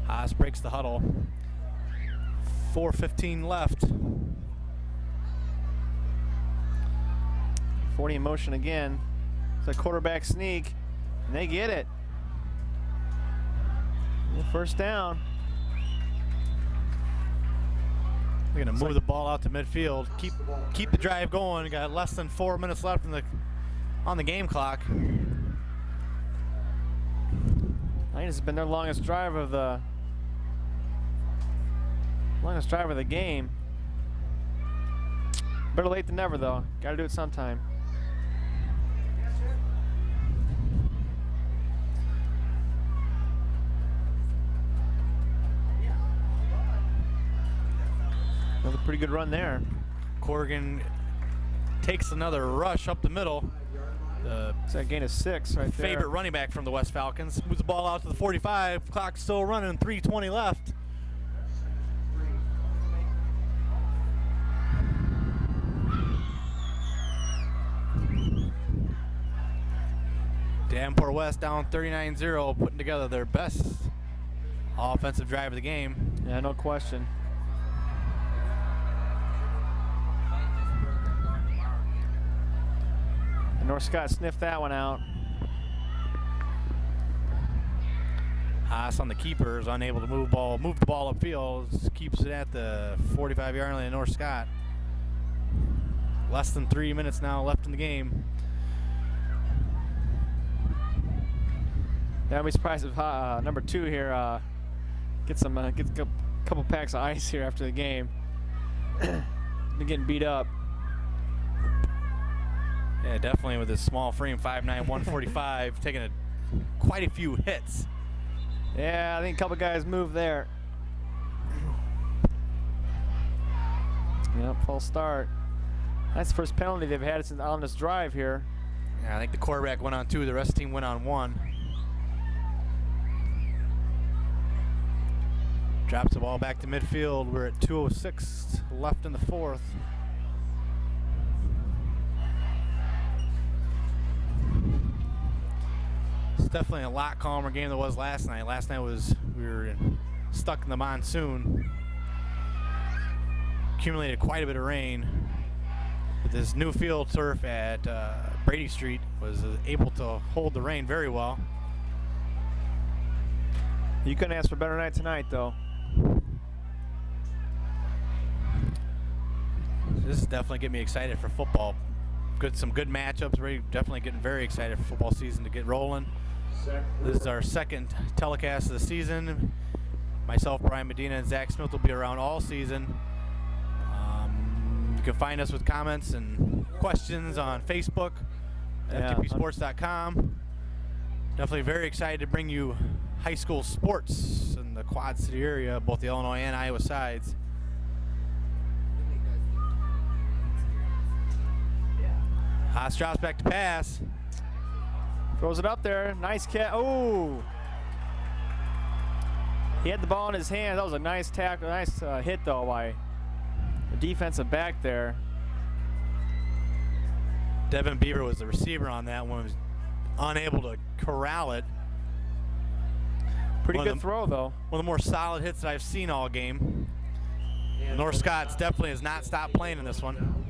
Haas breaks the huddle. 4:15 left. 40 in motion again. It's a quarterback sneak, and they get it. First down. We're gonna move the ball out to midfield. Keep the drive going. Got less than 4 minutes left on the game clock. I think this has been their longest drive of the game. Better late than never, though. Got to do it sometime. Another pretty good run there. Corrigan takes another rush up the middle. It's that gain of 6 right there. Favorite running back from the West Falcons. Moves the ball out to the 45. Clock still running. 3:20 left. Davenport West down 39-0, putting together their best offensive drive of the game. Yeah, no question. And North Scott sniffed that one out. Haas on the keeper is unable to move the ball upfield. Keeps it at the 45-yard line of North Scott. Less than 3 minutes now left in the game. Yeah, I'd be surprised if number 2 here gets a couple packs of ice here after the game. Been getting beat up. Yeah, definitely with his small frame, 5'9", 145, taking quite a few hits. Yeah, I think a couple guys moved there. Yep, false start. That's the first penalty they've had since on this drive here. Yeah, I think the quarterback went on 2. The rest of the team went on 1. Drops the ball back to midfield. We're at 2:06 left in the 4th. It's definitely a lot calmer game than it was last night. Last night we were stuck in the monsoon. Accumulated quite a bit of rain. But this new field turf at Brady Street was able to hold the rain very well. You couldn't ask for a better night tonight, though. This is definitely getting me excited for football. Some good matchups. We're definitely getting very excited for football season to get rolling. This is our second telecast of the season. Myself, Brian Medina, and Zach Smith will be around all season. You can find us with comments and questions on Facebook, ftpsports.com. Definitely very excited to bring you high school sports in the Quad City area, both the Illinois and Iowa sides. Haas drops back to pass. Throws it up there. Nice catch. Oh! He had the ball in his hand. That was a nice tackle. Nice hit, though, by the defensive back there. Devin Beaver was the receiver on that one. Was unable to corral it. Pretty good throw, though. One of the more solid hits that I've seen all game. North Scott's definitely has not stopped playing in this one.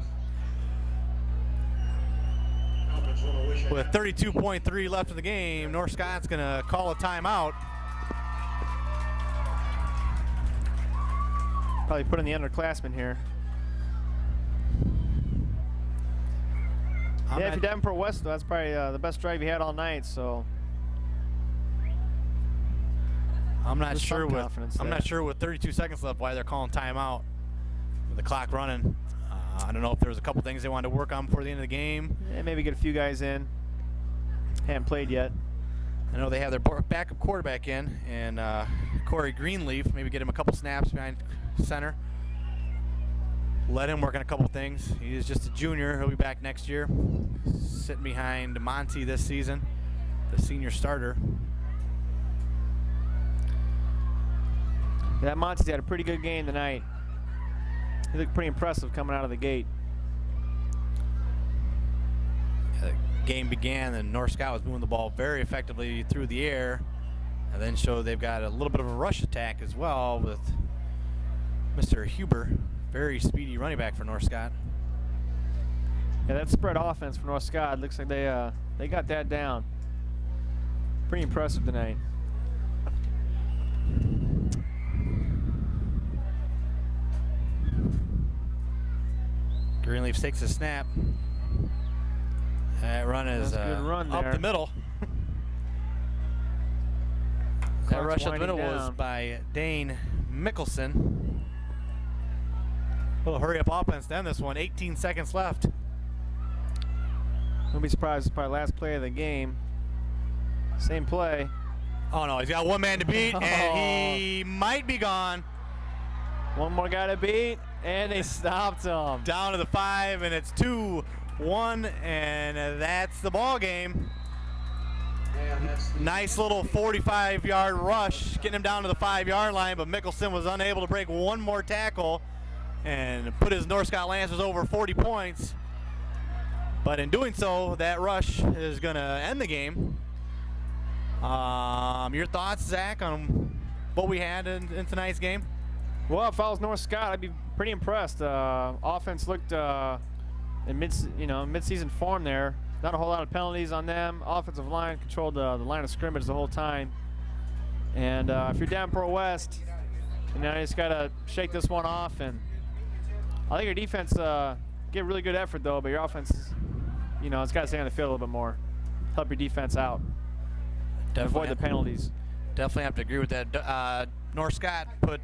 With 32.3 left in the game, North Scott's going to call a timeout. Probably put in the underclassmen here. Yeah, if you're Davenport West, though, that's probably the best drive you had all night. So I'm not sure with 32 seconds left why they're calling timeout with the clock running. I don't know if there was a couple things they wanted to work on before the end of the game. Yeah, maybe get a few guys in. Haven't played yet. I know they have their backup quarterback in, and Corey Greenleaf. Maybe get him a couple snaps behind center. Let him work on a couple things. He is just a junior. He'll be back next year. Sitting behind Monty this season, the senior starter. Yeah, Monty's had a pretty good game tonight. He looked pretty impressive coming out of the gate. The game began, and North Scott was moving the ball very effectively through the air, and then showed they've got a little bit of a rush attack as well with Mr. Huber, very speedy running back for North Scott. Yeah, that spread offense for North Scott looks like they got that down. Pretty impressive tonight. Greenleaf takes a snap. That run is That's a good run up there. the middle. That Clock's rush up the winding middle was down. by Dane Mickelson. A little hurry up offense to end this one. 18 seconds left. Don't be surprised. It's probably last play of the game. Same play. Oh no, he's got one man to beat, and he might be gone. One more guy to beat, and they stopped him. Down to the 5, and it's 2-1, and that's the ball game. Nice little 45-yard rush, getting him down to the 5-yard line, but Mickelson was unable to break one more tackle and put his North Scott Lancers over 40 points. But in doing so, that rush is going to end the game. Your thoughts, Zach, on what we had in tonight's game? Well, if I was North Scott, I'd be pretty impressed. Offense looked in mid-season form there. Not a whole lot of penalties on them. Offensive line controlled the line of scrimmage the whole time. And if you're Davenport West, you just got to shake this one off. And I think your defense get really good effort though, but your offense, it's got to stay on the field a little bit more. Help your defense out. Avoid the penalties. Definitely have to agree with that. North Scott put